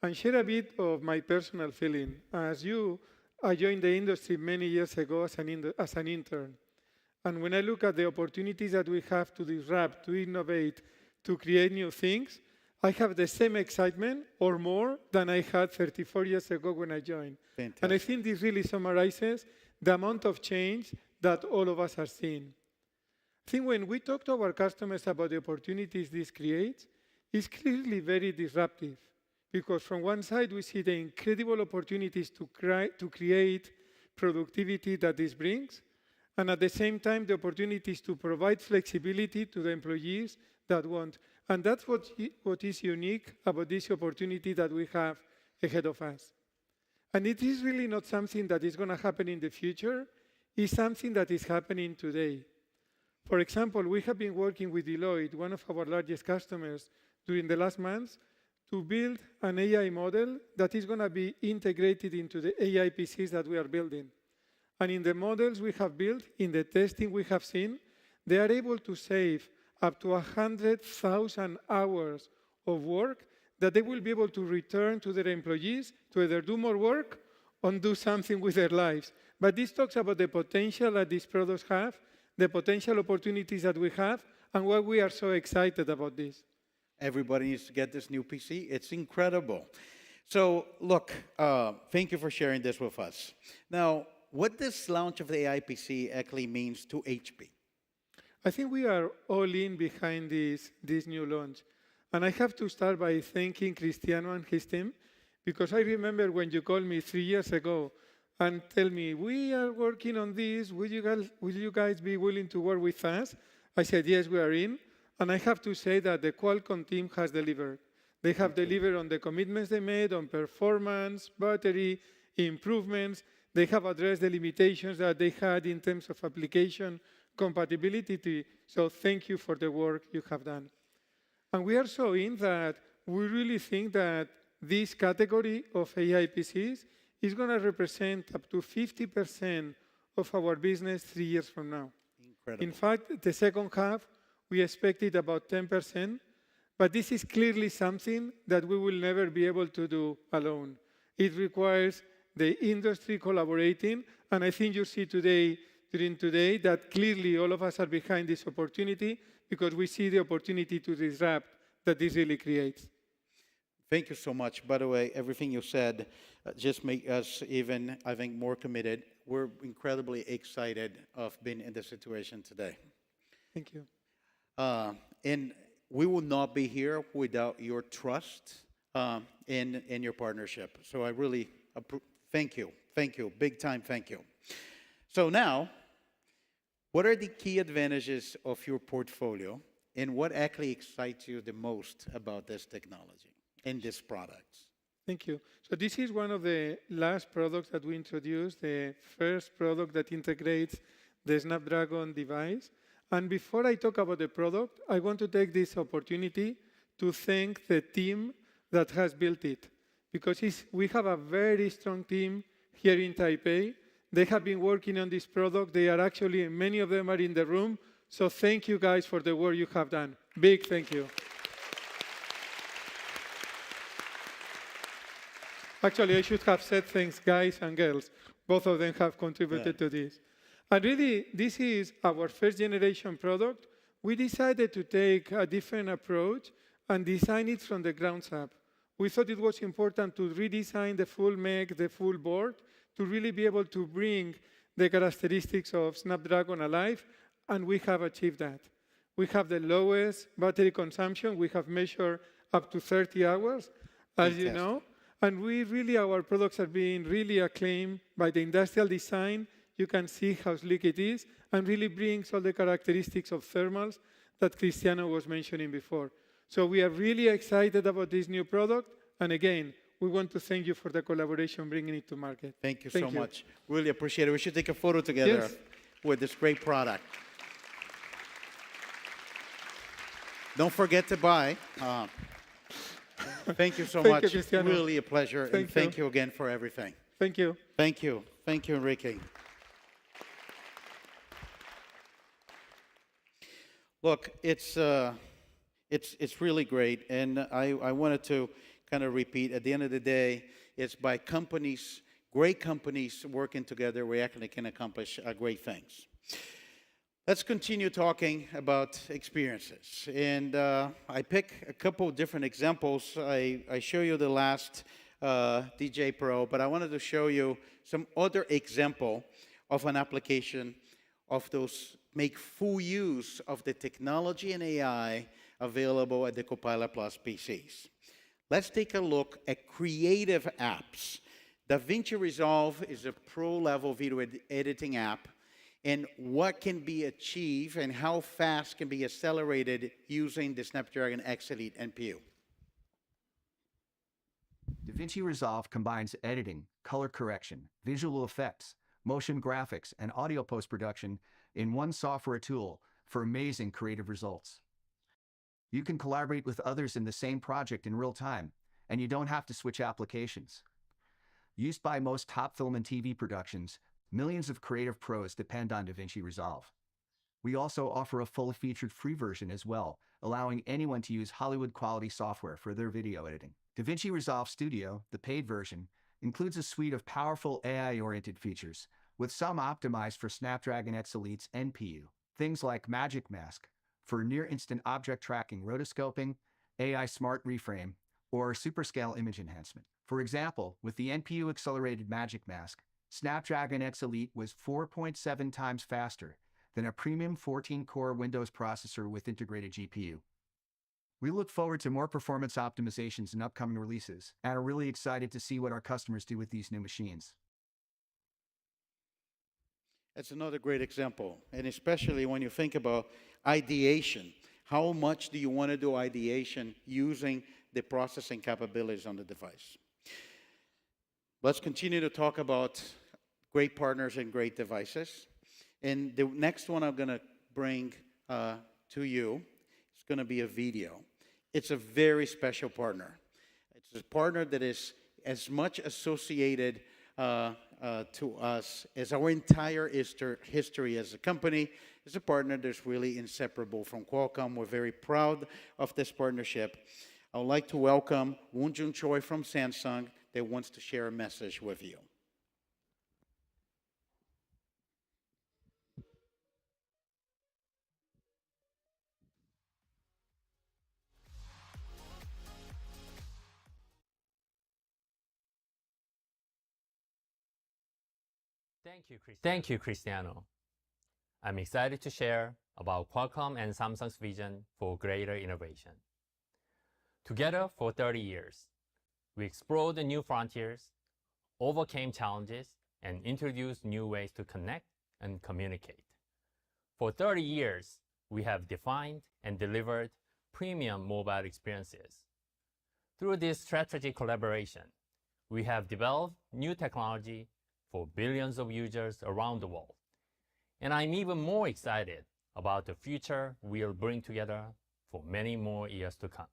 and share a bit of my personal feeling. As you, I joined the industry many years ago as an intern. And when I look at the opportunities that we have to disrupt, to innovate, to create new things, I have the same excitement or more than I had 34 years ago when I joined. Fantastic. And I think this really summarizes the amount of change that all of us are seeing. I think when we talk to our customers about the opportunities this creates, it's clearly very disruptive. Because from one side, we see the incredible opportunities to create productivity that this brings, and at the same time, the opportunities to provide flexibility to the employees that want. And that's what is unique about this opportunity that we have ahead of us. And it is really not something that is going to happen in the future. It's something that is happening today. For example, we have been working with Deloitte, one of our largest customers, during the last months, to build an AI model that is going to be integrated into the AI PCs that we are building. And in the models we have built, in the testing we have seen, they are able to save up to 100,000 hours of work that they will be able to return to their employees to either do more work or do something with their lives. But this talks about the potential that these products have, the potential opportunities that we have, and why we are so excited about this. Everybody needs to get this new PC. It's incredible. So look, thank you for sharing this with us. Now, what this launch of the AI PC actually means to HP? I think we are all in behind this new launch. And I have to start by thanking Cristiano and his team, because I remember when you called me 3 years ago and tell me, we are working on this, will you guys be willing to work with us? I said, yes, we are in. And I have to say that the Qualcomm team has delivered. They have delivered on the commitments they made on performance, battery, improvements. They have addressed the limitations that they had in terms of application compatibility. So thank you for the work you have done. And we are so in that we really think that this category of AI PCs is going to represent up to 50% of our business 3 years from now. Incredible. In fact, the second half, we expected about 10%, but this is clearly something that we will never be able to do alone. It requires the industry collaborating, and I think you see during today that clearly all of us are behind this opportunity because we see the opportunity to disrupt that this really creates. Thank you so much. By the way, everything you said just makes us even, I think, more committed. We're incredibly excited of being in this situation today. Thank you. And we will not be here without your trust in your partnership. So I really thank you. Thank you. Big time thank you. So now, what are the key advantages of your portfolio, and what actually excites you the most about this technology and these products? Thank you. So this is one of the last products that we introduced, the first product that integrates the Snapdragon device. And before I talk about the product, I want to take this opportunity to thank the team that has built it. Because we have a very strong team here in Taipei. They have been working on this product. They are actually, many of them are in the room. So thank you guys for the work you have done. Big thank you. Actually, I should have said thanks, guys and girls. Both of them have contributed to this. And really, this is our first generation product. We decided to take a different approach and design it from the ground up. We thought it was important to redesign the full mech, the full board, to really be able to bring the characteristics of Snapdragon alive, and we have achieved that. We have the lowest battery consumption. We have measured up to 30 hours, as you know. And our products are being really acclaimed by the industrial design. You can see how sleek it is, and really brings all the characteristics of thermals that Cristiano was mentioning before. So we are really excited about this new product. And again, we want to thank you for the collaboration bringing it to market. Thank you so much. Really appreciate it. We should take a photo together with this great product. Don't forget to buy. Thank you so much. Really a pleasure. And thank you again for everything. Thank you. Thank you. Thank you, Enrique. Look, it's really great. And I wanted to kind of repeat, at the end of the day, it's by companies, great companies working together, we actually can accomplish great things. Let's continue talking about experiences. And I pick a couple of different examples. I show you the last DJ Pro, but I wanted to show you some other example of an application of those make full use of the technology and AI available at the Copilot Plus PCs. Let's take a look at creative apps. DaVinci Resolve is a pro-level video editing app, and what can be achieved and how fast can be accelerated using the Snapdragon X Elite NPU. DaVinci Resolve combines editing, color correction, visual effects, motion graphics, and audio post-production in one software tool for amazing creative results. You can collaborate with others in the same project in real time, and you don't have to switch applications. Used by most top film and TV productions, millions of creative pros depend on DaVinci Resolve. We also offer a fully featured free version as well, allowing anyone to use Hollywood-quality software for their video editing. DaVinci Resolve Studio, the paid version, includes a suite of powerful AI-oriented features, with some optimized for Snapdragon X Elite's NPU. Things like Magic Mask for near-instant object tracking rotoscoping, AI Smart Reframe, or superscale image enhancement. For example, with the NPU-accelerated Magic Mask, Snapdragon X Elite was 4.7 times faster than a premium 14-core Windows processor with integrated GPU. We look forward to more performance optimizations in upcoming releases, and are really excited to see what our customers do with these new machines. That's another great example, and especially when you think about ideation. How much do you want to do ideation using the processing capabilities on the device? Let's continue to talk about great partners and great devices. And the next one I'm going to bring to you is going to be a video. It's a very special partner. It's a partner that is as much associated to us as our entire history as a company. It's a partner that's really inseparable from Qualcomm. We're very proud of this partnership. I would like to welcome Woonjun Choi from Samsung that wants to share a message with you. Thank you, Cristiano. I'm excited to share about Qualcomm and Samsung's vision for greater innovation. Together for 30 years, we explored the new frontiers, overcame challenges, and introduced new ways to connect and communicate. For 30 years, we have defined and delivered premium mobile experiences. Through this strategic collaboration, we have developed new technology for billions of users around the world. And I'm even more excited about the future we'll bring together for many more years to come.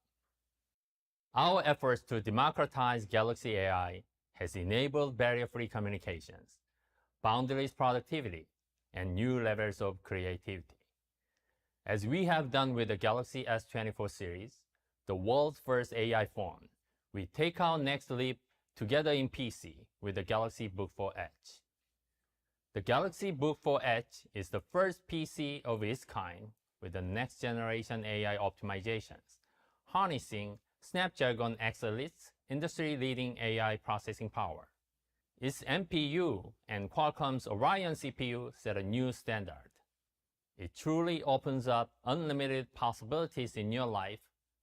Our efforts to democratize Galaxy AI has enabled barrier-free communications, boundless productivity, and new levels of creativity. As we have done with the Galaxy S24 series, the world's first AI phone, we take our next leap together in PC with the Galaxy Book 4 Edge. The Galaxy Book 4 Edge is the first PC of its kind with the next generation AI optimizations, harnessing Snapdragon X Elite's industry-leading AI processing power. Its NPU and Qualcomm's Orion CPU set a new standard. It truly opens up unlimited possibilities in your life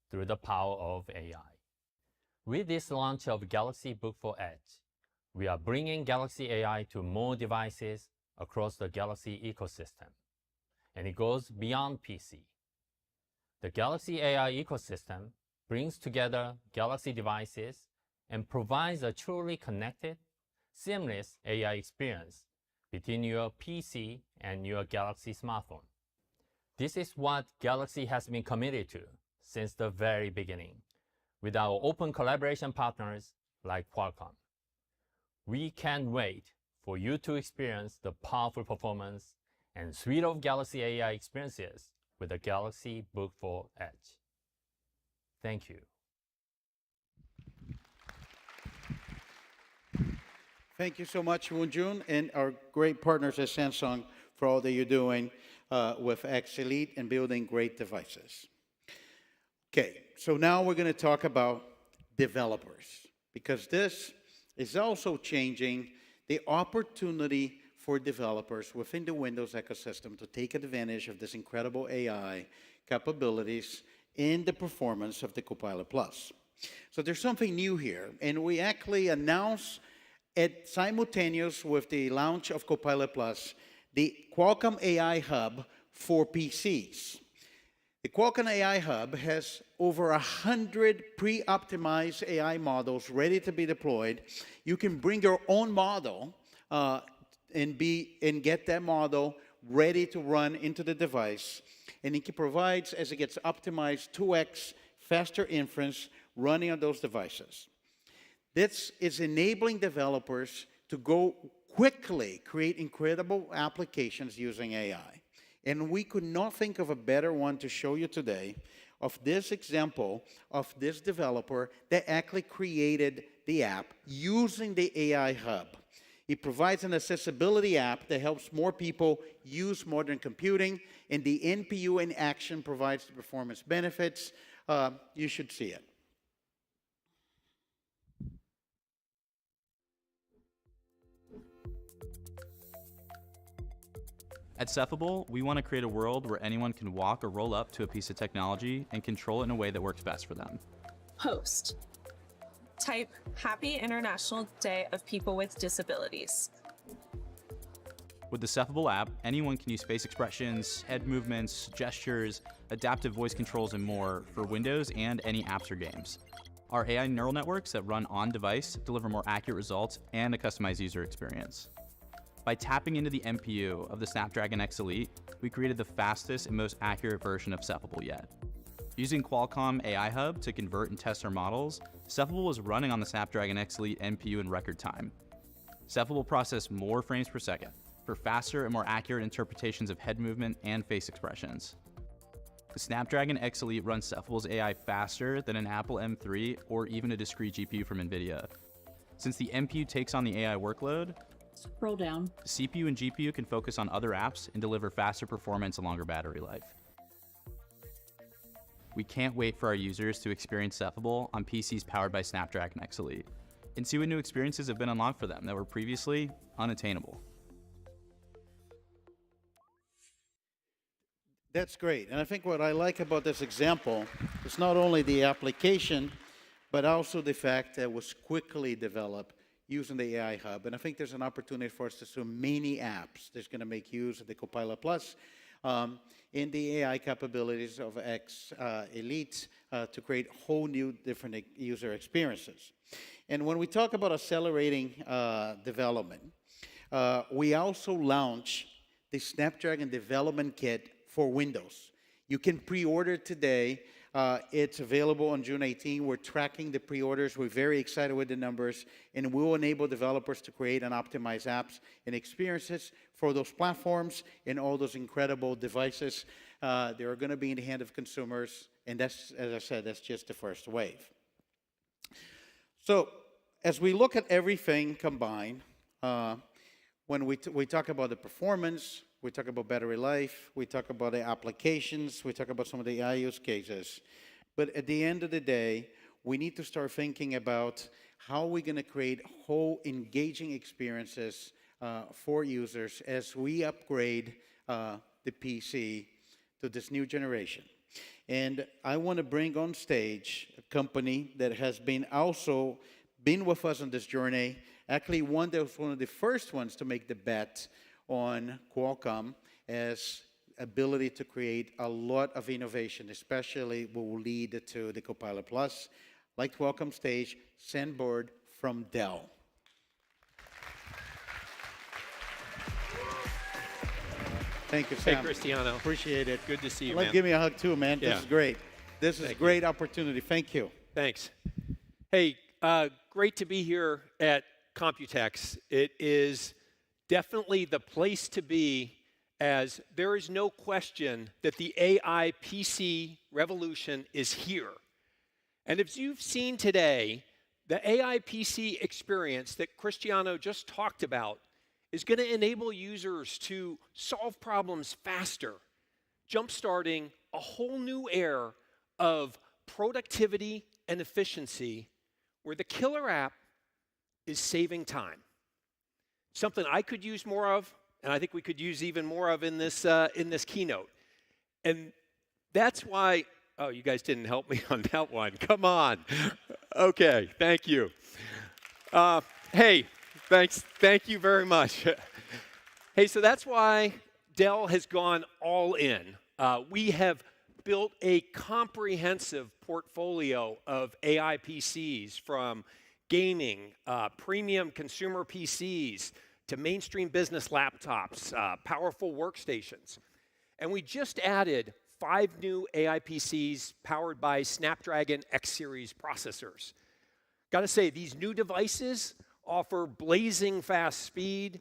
through the power of AI. With this launch of Galaxy Book 4 Edge, we are bringing Galaxy AI to more devices across the Galaxy ecosystem, and it goes beyond PC. The Galaxy AI ecosystem brings together Galaxy devices and provides a truly connected, seamless AI experience between your PC and your Galaxy smartphone. This is what Galaxy has been committed to since the very beginning, with our open collaboration partners like Qualcomm. We can't wait for you to experience the powerful performance and suite of Galaxy AI experiences with the Galaxy Book 4 Edge. Thank you. Thank you so much, Woon-Jun, and our great partners at Samsung for all that you're doing with X Elite and building great devices. Okay, so now we're going to talk about developers, because this is also changing the opportunity for developers within the Windows ecosystem to take advantage of this incredible AI capabilities in the performance of the Copilot Plus. So there's something new here, and we actually announced at simultaneous with the launch of Copilot Plus, the Qualcomm AI Hub for PCs. The Qualcomm AI Hub has over 100 pre-optimized AI models ready to be deployed. You can bring your own model and get that model ready to run into the device. And it provides, as it gets optimized, 2x faster inference running on those devices. This is enabling developers to go quickly create incredible applications using AI. And we could not think of a better one to show you today of this example of this developer that actually created the app using the AI Hub. It provides an accessibility app that helps more people use modern computing, and the NPU in action provides the performance benefits. You should see it. At Seable, we want to create a world where anyone can walk or roll up to a piece of technology and control it in a way that works best for them. Post. Type Happy International Day of People with Disabilities. With the Seable app, anyone can use face expressions, head movements, gestures, adaptive voice controls, and more for Windows and any apps or games. Our AI neural networks that run on device deliver more accurate results and a customized user experience. By tapping into the NPU of the Snapdragon X Elite, we created the fastest and most accurate version of Seable yet. Using Qualcomm AI Hub to convert and test our models, Seable was running on the Snapdragon X Elite NPU in record time. Seable processed more frames per second for faster and more accurate interpretations of head movement and face expressions. The Snapdragon X Elite runs Seable's AI faster than an Apple M3 or even a discrete GPU from NVIDIA. Since the NPU takes on the AI workload, scroll down, the CPU and GPU can focus on other apps and deliver faster performance and longer battery life. We can't wait for our users to experience Seable on PCs powered by Snapdragon X Elite and see what new experiences have been unlocked for them that were previously unattainable. That's great. And I think what I like about this example is not only the application, but also the fact that it was quickly developed using the AI Hub. And I think there's an opportunity for us to see many apps that's going to make use of the Copilot Plus in the AI capabilities of X Elite to create whole new different user experiences. And when we talk about accelerating development, we also launch the Snapdragon Development Kit for Windows. You can pre-order today. It's available on June 18. We're tracking the pre-orders. We're very excited with the numbers, and we'll enable developers to create and optimize apps and experiences for those platforms and all those incredible devices. They are going to be in the hand of consumers, and that's, as I said, that's just the first wave. So, as we look at everything combined, when we talk about the performance, we talk about battery life, we talk about the applications, we talk about some of the AI use cases. But at the end of the day, we need to start thinking about how we're going to create whole engaging experiences for users as we upgrade the PC to this new generation. And I want to bring on stage a company that has been with us on this journey, actually one that was one of the first ones to make the bet on Qualcomm as ability to create a lot of innovation, especially what will lead to the Copilot Plus. I'd like to welcome stage Sam Bird from Dell. Thank you, Sam. Hey, Cristiano. Appreciate it. Good to see you, man. Give me a hug too, man. Yeah. This is great. This is a great opportunity. Thank you. Thanks. Hey, great to be here at Computex. It is definitely the place to be, as there is no question that the AI PC revolution is here. And as you've seen today, the AI PC experience that Cristiano just talked about is going to enable users to solve problems faster, jump-starting a whole new era of productivity and efficiency, where the killer app is saving time. Something I could use more of, and I think we could use even more of in this keynote. And that's why, oh, you guys didn't help me on that one. Come on. Okay, thank you. Hey, thanks. Thank you very much. Hey, so that's why Dell has gone all in. We have built a comprehensive portfolio of AI PCs, from gaming, premium consumer PCs, to mainstream business laptops, powerful workstations. And we just added 5 new AI PCs powered by Snapdragon X series processors. Got to say, these new devices offer blazing fast speed,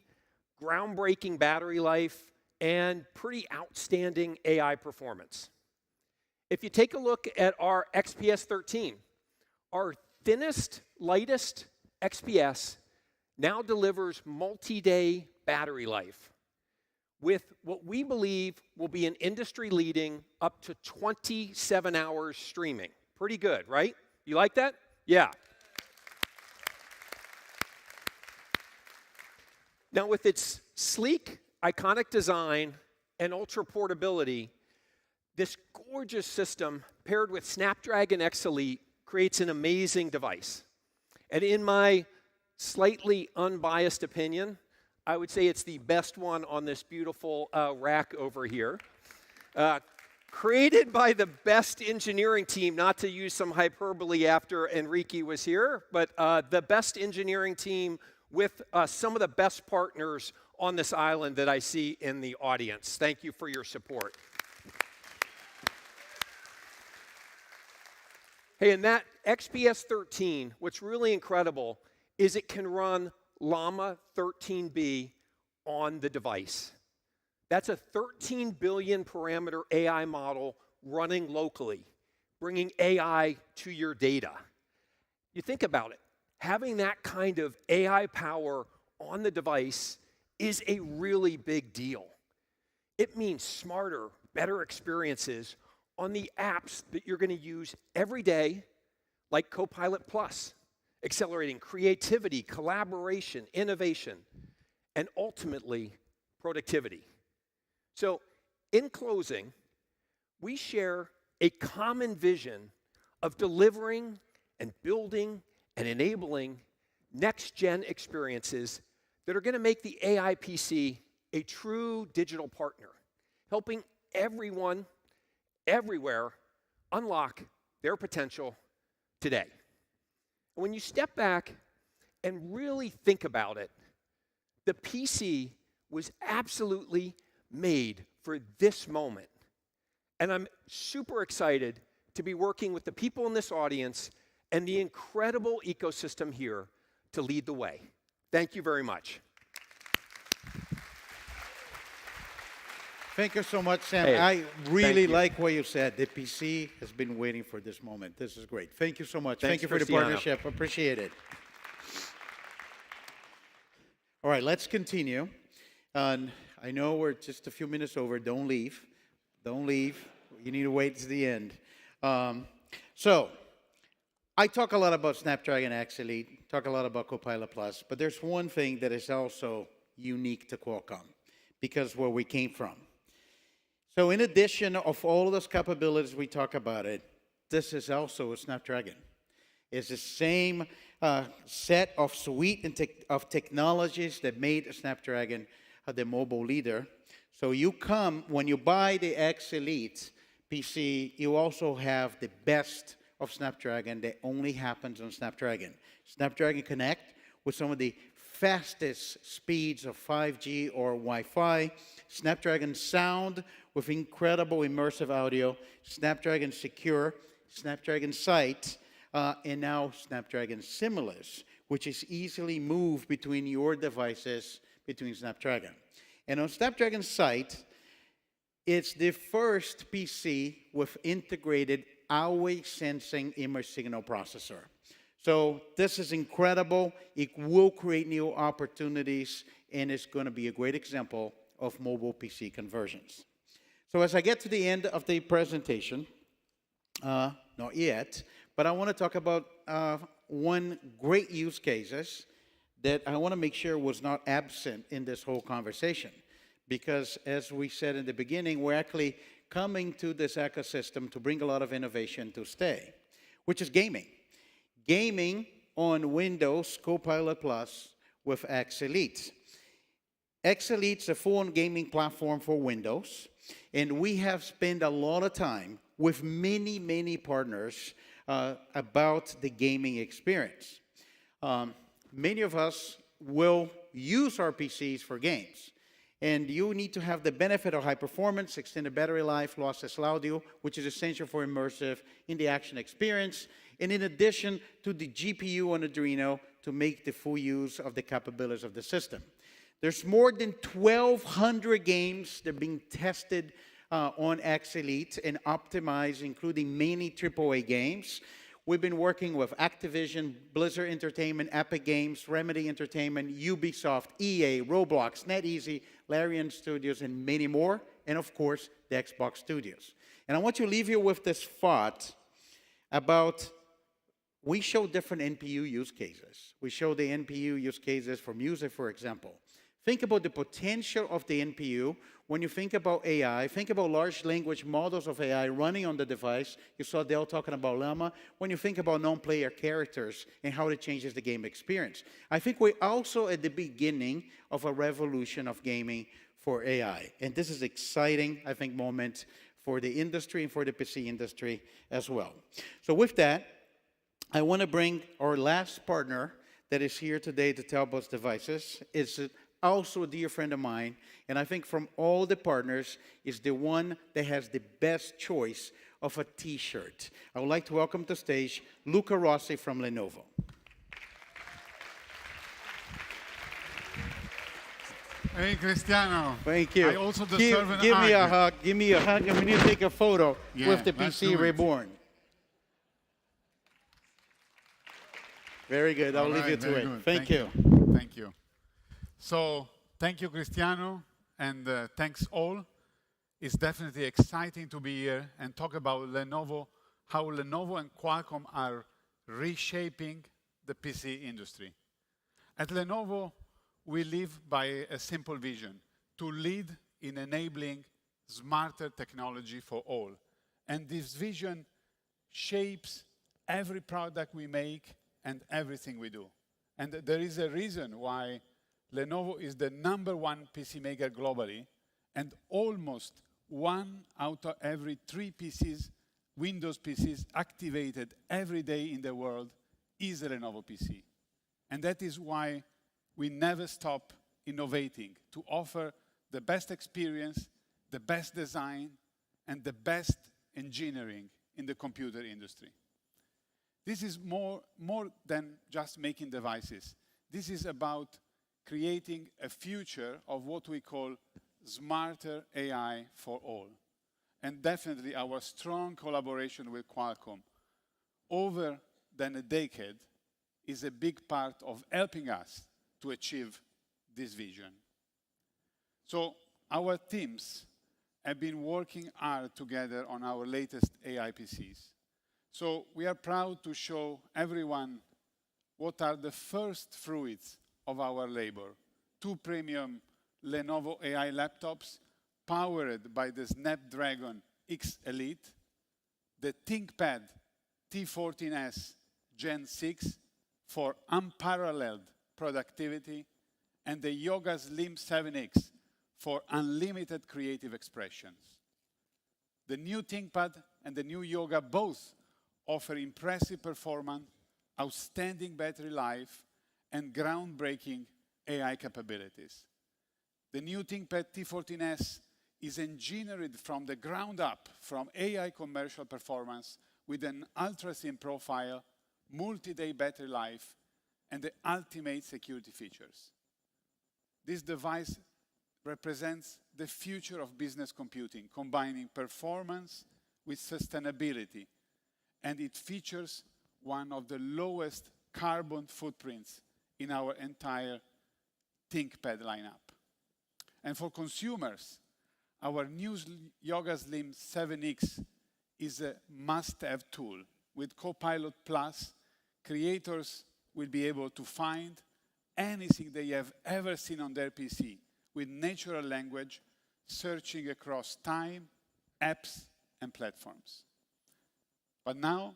groundbreaking battery life, and pretty outstanding AI performance. If you take a look at our XPS 13, our thinnest, lightest XPS now delivers multi-day battery life with what we believe will be an industry-leading up to 27 hours streaming. Pretty good, right? You like that? Yeah. Now, with its sleek, iconic design and ultra portability, this gorgeous system paired with Snapdragon X Elite creates an amazing device. And in my slightly unbiased opinion, I would say it's the best one on this beautiful rack over here. Created by the best engineering team, not to use some hyperbole after Enrique was here, but the best engineering team with some of the best partners on this island that I see in the audience. Thank you for your support. Hey, and that XPS 13, what's really incredible is it can run Llama 13B on the device. That's a 13 billion parameter AI model running locally, bringing AI to your data. You think about it, having that kind of AI power on the device is a really big deal. It means smarter, better experiences on the apps that you're going to use every day, like Copilot Plus, accelerating creativity, collaboration, innovation, and ultimately productivity. So, in closing, we share a common vision of delivering and building and enabling next-gen experiences that are going to make the AI PC a true digital partner, helping everyone, everywhere, unlock their potential today. When you step back and really think about it, the PC was absolutely made for this moment. And I'm super excited to be working with the people in this audience and the incredible ecosystem here to lead the way. Thank you very much. Thank you so much, Sam. Hey, I really like what you said. The PC has been waiting for this moment. This is great. Thank you so much. Thanks, Thank you for Cristiano. the partnership. Appreciate it. All right, let's continue. I know we're just a few minutes over. Don't leave. Don't leave. You need to wait to the end. So I talk a lot about Snapdragon X Elite, talk a lot about Copilot Plus, but there's one thing that is also unique to Qualcomm, because where we came from. So in addition of all of those capabilities we talk about it, this is also a Snapdragon. It's the same set of suite of technologies that made Snapdragon the mobile leader. So you come, when you buy the X Elite PC, you also have the best of Snapdragon that only happens on Snapdragon. Snapdragon Connect with some of the fastest speeds of 5G or Wi-Fi, Snapdragon Sound with incredible immersive audio, Snapdragon Secure, Snapdragon Sight, and now Snapdragon Seamless, which is easily moved between your devices, between Snapdragon. And on Snapdragon Sight, it's the first PC with integrated always sensing image signal processor. So this is incredible. It will create new opportunities, and it's going to be a great example of mobile PC conversions. So as I get to the end of the presentation, not yet, but I want to talk about one great use cases that I want to make sure was not absent in this whole conversation. Because as we said in the beginning, we're actually coming to this ecosystem to bring a lot of innovation to stay, which is gaming. Gaming on Windows Copilot Plus with X Elite. X Elite's a full gaming platform for Windows, and we have spent a lot of time with many, many partners about the gaming experience. Many of us will use our PCs for games. And you need to have the benefit of high performance, extended battery life, lossless audio, which is essential for immersive in-the-action experience. And in addition to the GPU on Adreno to make the full use of the capabilities of the system. There's more than 1,200 games that are being tested on X Elite and optimized, including many AAA games. We've been working with Activision, Blizzard Entertainment, Epic Games, Remedy Entertainment, Ubisoft, EA, Roblox, NetEasy, Larian Studios, and many more, and of course, the Xbox Studios. And I want to leave you with this thought about, we show different NPU use cases. We show the NPU use cases for music, for example. Think about the potential of the NPU. When you think about AI, think about large language models of AI running on the device. You saw Dell talking about Llama. When you think about non-player characters and how it changes the game experience. I think we're also at the beginning of a revolution of gaming for AI. And this is exciting, I think, moment for the industry and for the PC industry as well. So with that, I want to bring our last partner that is here today to tell about devices. It's also a dear friend of mine, and I think from all the partners is the one that has the best choice of a t-shirt. I would like to welcome to stage Luca Rossi from Lenovo. Hey, Cristiano. Thank you. I also deserve an give me a hug. hug. Give me a hug, and we need to take a photo with the PC Reborn. Very good. I'll leave you to it. Thank you. Thank you. So, thank you, Cristiano, and thanks all. It's definitely exciting to be here and talk about Lenovo, how Lenovo and Qualcomm are reshaping the PC industry. At Lenovo, we live by a simple vision, to lead in enabling smarter technology for all. And this vision shapes every product we make and everything we do. And there is a reason why Lenovo is the #1 PC maker globally, and almost 1 out of every 3 PCs, Windows PCs activated every day in the world is a Lenovo PC. And that is why we never stop innovating to offer the best experience, the best design, and the best engineering in the computer industry. This is more than just making devices. This is about creating a future of what we call smarter AI for all. And definitely our strong collaboration with Qualcomm over than a decade is a big part of helping us to achieve this vision. So our teams have been working hard together on our latest AI PCs. So we are proud to show everyone what are the first fruits of our labor. 2 premium Lenovo AI laptops powered by the Snapdragon X Elite, the ThinkPad T14S Gen 6 for unparalleled productivity, and the Yoga Slim 7X for unlimited creative expressions. The new ThinkPad and the new Yoga both offer impressive performance, outstanding battery life, and groundbreaking AI capabilities. The new ThinkPad T14S is engineered from the ground up from AI commercial performance with an ultra-thin profile, multi-day battery life, and the ultimate security features. This device represents the future of business computing, combining performance with sustainability, and it features one of the lowest carbon footprints in our entire ThinkPad lineup. And for consumers, our new Yoga Slim 7X is a must-have tool. With Copilot Plus, creators will be able to find anything they have ever seen on their PC with natural language, searching across time, apps, and platforms. But now,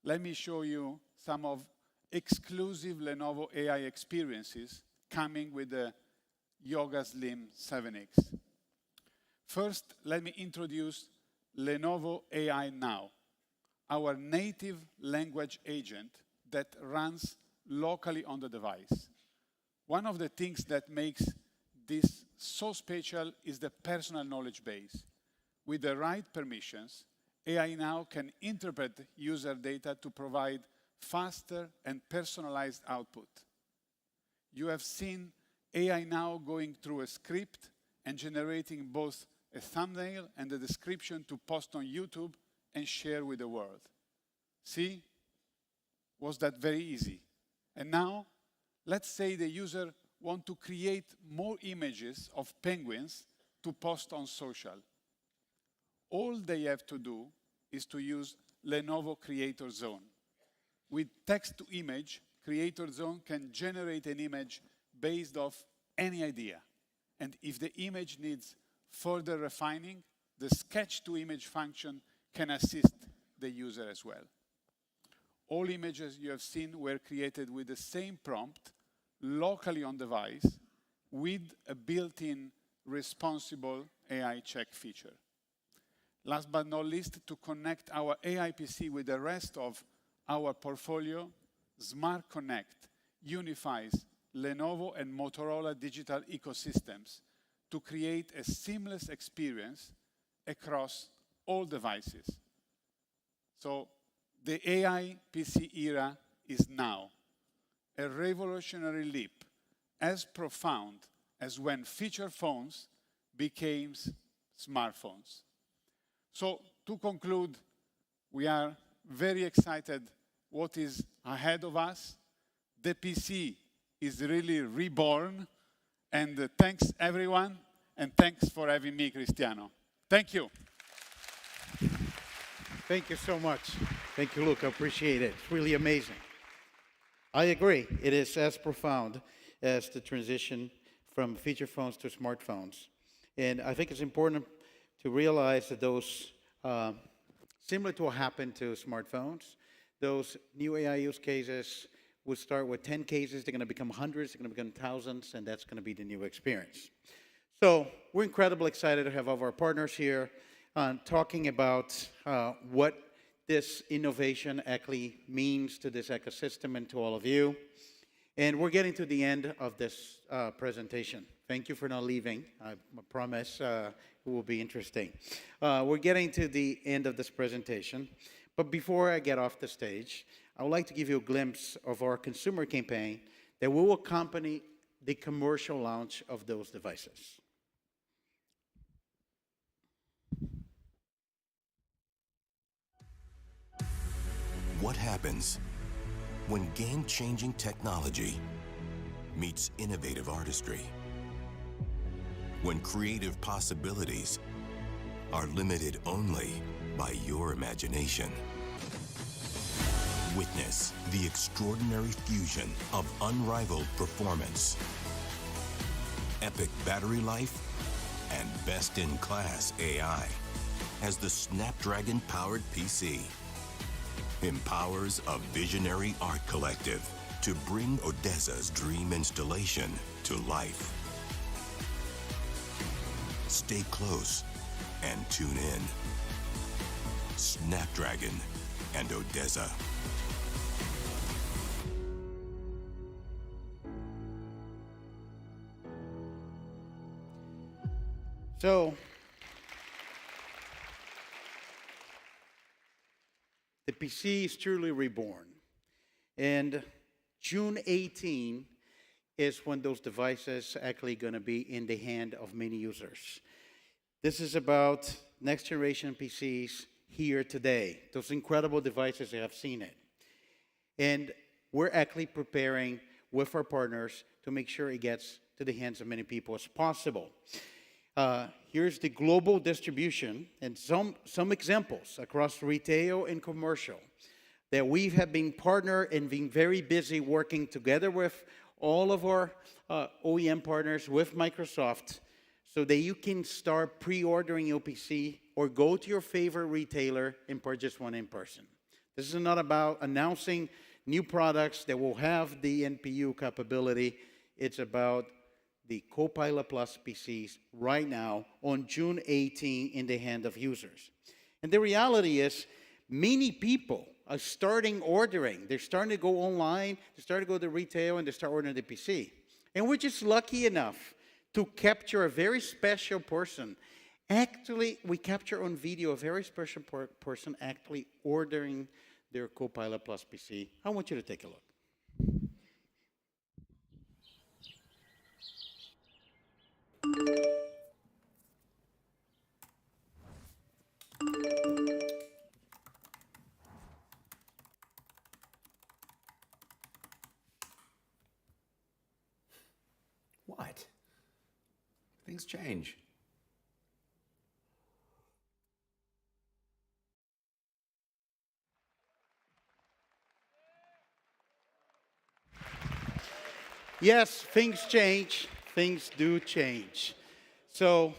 let me show you some of exclusive Lenovo AI experiences coming with the Yoga Slim 7X. First, let me introduce Lenovo AI Now, our native language agent that runs locally on the device. One of the things that makes this so special is the personal knowledge base. With the right permissions, AI Now can interpret user data to provide faster and personalized output. You have seen AI Now going through a script and generating both a thumbnail and a description to post on YouTube and share with the world. See? Was that very easy? And now, let's say the user wants to create more images of penguins to post on social. All they have to do is to use Lenovo Creator Zone. With text-to-image, Creator Zone can generate an image based off any idea. And if the image needs further refining, the sketch-to-image function can assist the user as well. All images you have seen were created with the same prompt, locally on device, with a built-in responsible AI check feature. Last but not least, to connect our AI PC with the rest of our portfolio, Smart Connect unifies Lenovo and Motorola digital ecosystems to create a seamless experience across all devices. So the AI PC era is now, a revolutionary leap as profound as when feature phones became smartphones. So to conclude, we are very excited what is ahead of us. The PC is really reborn, and thanks everyone, and thanks for having me, Cristiano. Thank you. Thank you so much. Thank you, Luca. Appreciate it. It's really amazing. I agree. It is as profound as the transition from feature phones to smartphones. And I think it's important to realize that those, similar to what happened to smartphones, those new AI use cases will start with 10 cases. They're going to become hundreds. They're going to become thousands. And that's going to be the new experience. So we're incredibly excited to have all of our partners here talking about what this innovation actually means to this ecosystem and to all of you. And we're getting to the end of this presentation. Thank you for not leaving. I promise it will be interesting. We're getting to the end of this presentation. But before I get off the stage, I would like to give you a glimpse of our consumer campaign that will accompany the commercial launch of those devices. What happens when game-changing technology meets innovative artistry. When creative possibilities are limited only by your imagination. Witness the extraordinary fusion of unrivaled performance, epic battery life, and best-in-class AI as the Snapdragon-powered PC empowers a visionary art collective to bring Odesa's dream installation to life. Stay close and tune in. Snapdragon and Odesa. So, the PC is truly reborn. And June 18 is when those devices are actually going to be in the hand of many users. This is about next generation PCs here today. Those incredible devices, you have seen it. And we're actually preparing with our partners to make sure it gets to the hands of many people as possible. Here's the global distribution and some examples across retail and commercial that we have been partnered and been very busy working together with all of our OEM partners with Microsoft so that you can start pre-ordering your PC or go to your favorite retailer and purchase one in person. This is not about announcing new products that will have the NPU capability. It's about the Copilot Plus PCs right now on June 18 in the hand of users. And the reality is many people are starting ordering. They're starting to go online, they start to go to retail, and they start ordering the PC. And we're just lucky enough to capture a very special person. Actually, we capture on video a very special person actually ordering their Copilot Plus PC. I want you to take a look. What? Things change. Yes, things change. Things do change. So,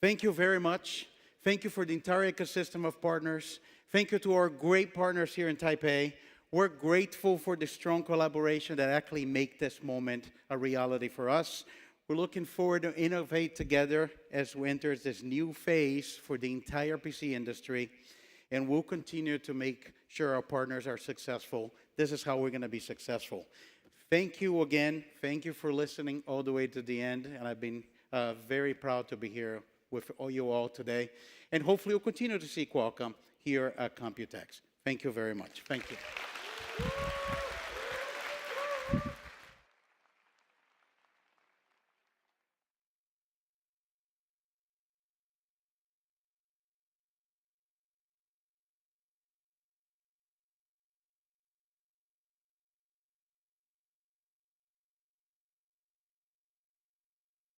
thank you very much. Thank you for the entire ecosystem of partners. Thank you to our great partners here in Taipei. We're grateful for the strong collaboration that actually make this moment a reality for us. We're looking forward to innovate together as we enter this new phase for the entire PC industry. And we'll continue to make sure our partners are successful. This is how we're going to be successful. Thank you again. Thank you for listening all the way to the end. And I've been very proud to be here with all you all today. And hopefully we'll continue to see Qualcomm here at Computex. Thank you very much. Thank you.